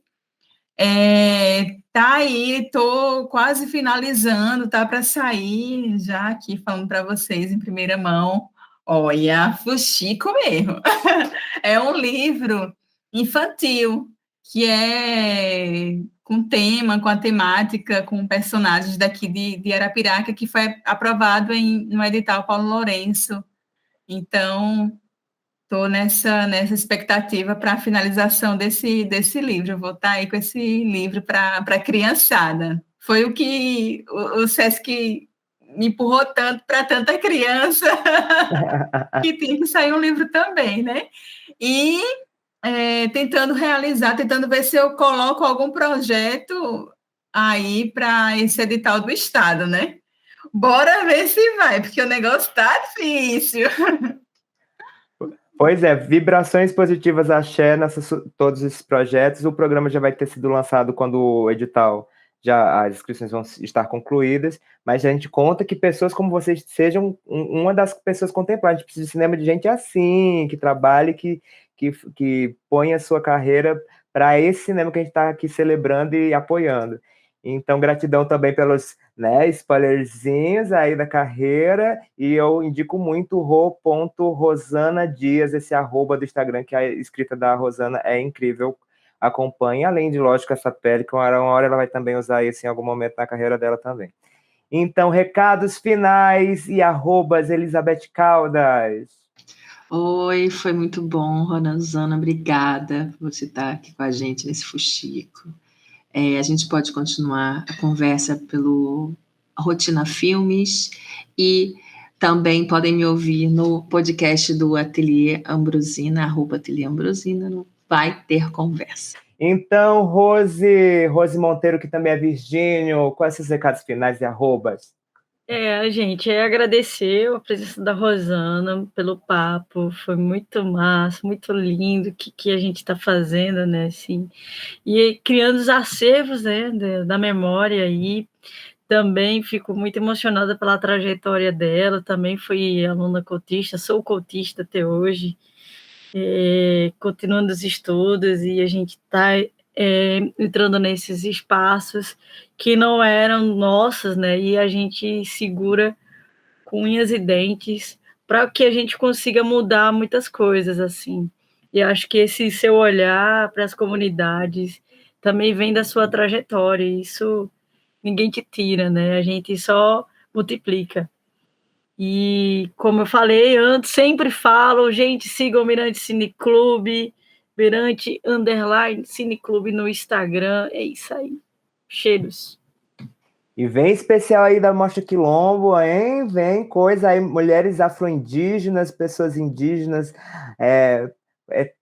Tá aí, estou quase finalizando, tá para sair, já aqui falando para vocês em primeira mão. Olha, fuxico mesmo. É um livro infantil, que é com tema, com a temática, com personagens daqui de Arapiraca, que foi aprovado no edital Paulo Lourenço. Então, estou nessa expectativa para a finalização desse livro. Eu vou estar aí com esse livro para a criançada. Foi o que o Sesc me empurrou tanto para tanta criança que tem que sair um livro também, né? E tentando ver se eu coloco algum projeto aí para esse edital do Estado, né? Bora ver se vai, porque o negócio tá difícil. Pois é, vibrações positivas axé todos esses projetos. O programa já vai ter sido lançado quando o edital, as inscrições vão estar concluídas, mas a gente conta que pessoas como vocês sejam uma das pessoas contempladas. A gente precisa de cinema de gente assim, que trabalhe, que ponha a sua carreira para esse cinema que a gente está aqui celebrando e apoiando. Então, gratidão também pelos, né, spoilerzinhos aí da carreira, e eu indico muito ro.rosana Dias, esse arroba do Instagram, que a escrita da Rosana é incrível, acompanhe, além de, lógico, essa pele, que uma hora ela vai também usar isso em algum momento na carreira dela também. Então, recados finais e arrobas, Elizabeth Caldas. Oi, foi muito bom, Rosana, obrigada por você estar aqui com a gente nesse fuxico. A gente pode continuar a conversa pelo Rotina Filmes e também podem me ouvir no podcast do Ateliê Ambrosina, @Ateliê Ambrosina, no Vai Ter Conversa. Então, Rose Monteiro, que também é Virgínio, quais seus recados finais e arrobas? Gente, agradecer a presença da Rosana pelo papo, foi muito massa, muito lindo o que a gente está fazendo, né, assim, e criando os acervos, né, da memória aí. Também fico muito emocionada pela trajetória dela, também fui aluna cotista, sou cotista até hoje, continuando os estudos, e a gente está entrando nesses espaços que não eram nossos, né? E a gente segura com unhas e dentes para que a gente consiga mudar muitas coisas, assim. E acho que esse seu olhar para as comunidades também vem da sua trajetória, e isso ninguém te tira, né? A gente só multiplica. E, como eu falei antes, sempre falo, gente, sigam o Mirante Cine Clube, Mirante_Cine Clube no Instagram, é isso aí. Cheiros. E vem especial aí da Mostra Quilombo, hein? Vem coisa aí, mulheres afro-indígenas, pessoas indígenas,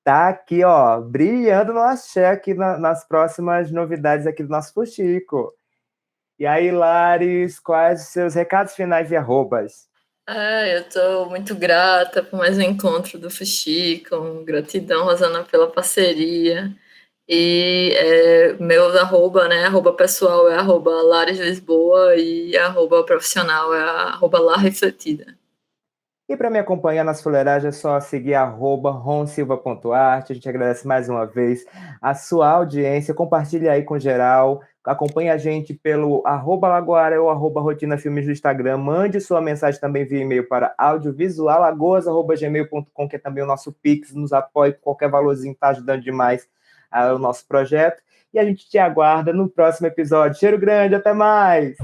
tá aqui, ó, brilhando no axé aqui nas próximas novidades aqui do nosso Fuxico. E aí, Lares, quais os seus recados finais e arrobas? Eu estou muito grata por mais um encontro do Fuxico, gratidão, Rosana, pela parceria. E meu arroba, né? Arroba pessoal é arroba Lares Lisboa e arroba profissional é arroba La Refletida. E para me acompanhar nas fuleiragens é só seguir @ronsilva.arte. A gente agradece mais uma vez a sua audiência. Compartilhe aí com geral. Acompanhe a gente pelo @Lagoara ou @Rotina Filmes no Instagram. Mande sua mensagem também via e-mail para audiovisualagoas@gmail.com, que é também o nosso Pix. Nos apoie, qualquer valorzinho está ajudando demais o nosso projeto. E a gente te aguarda no próximo episódio. Cheiro grande, até mais!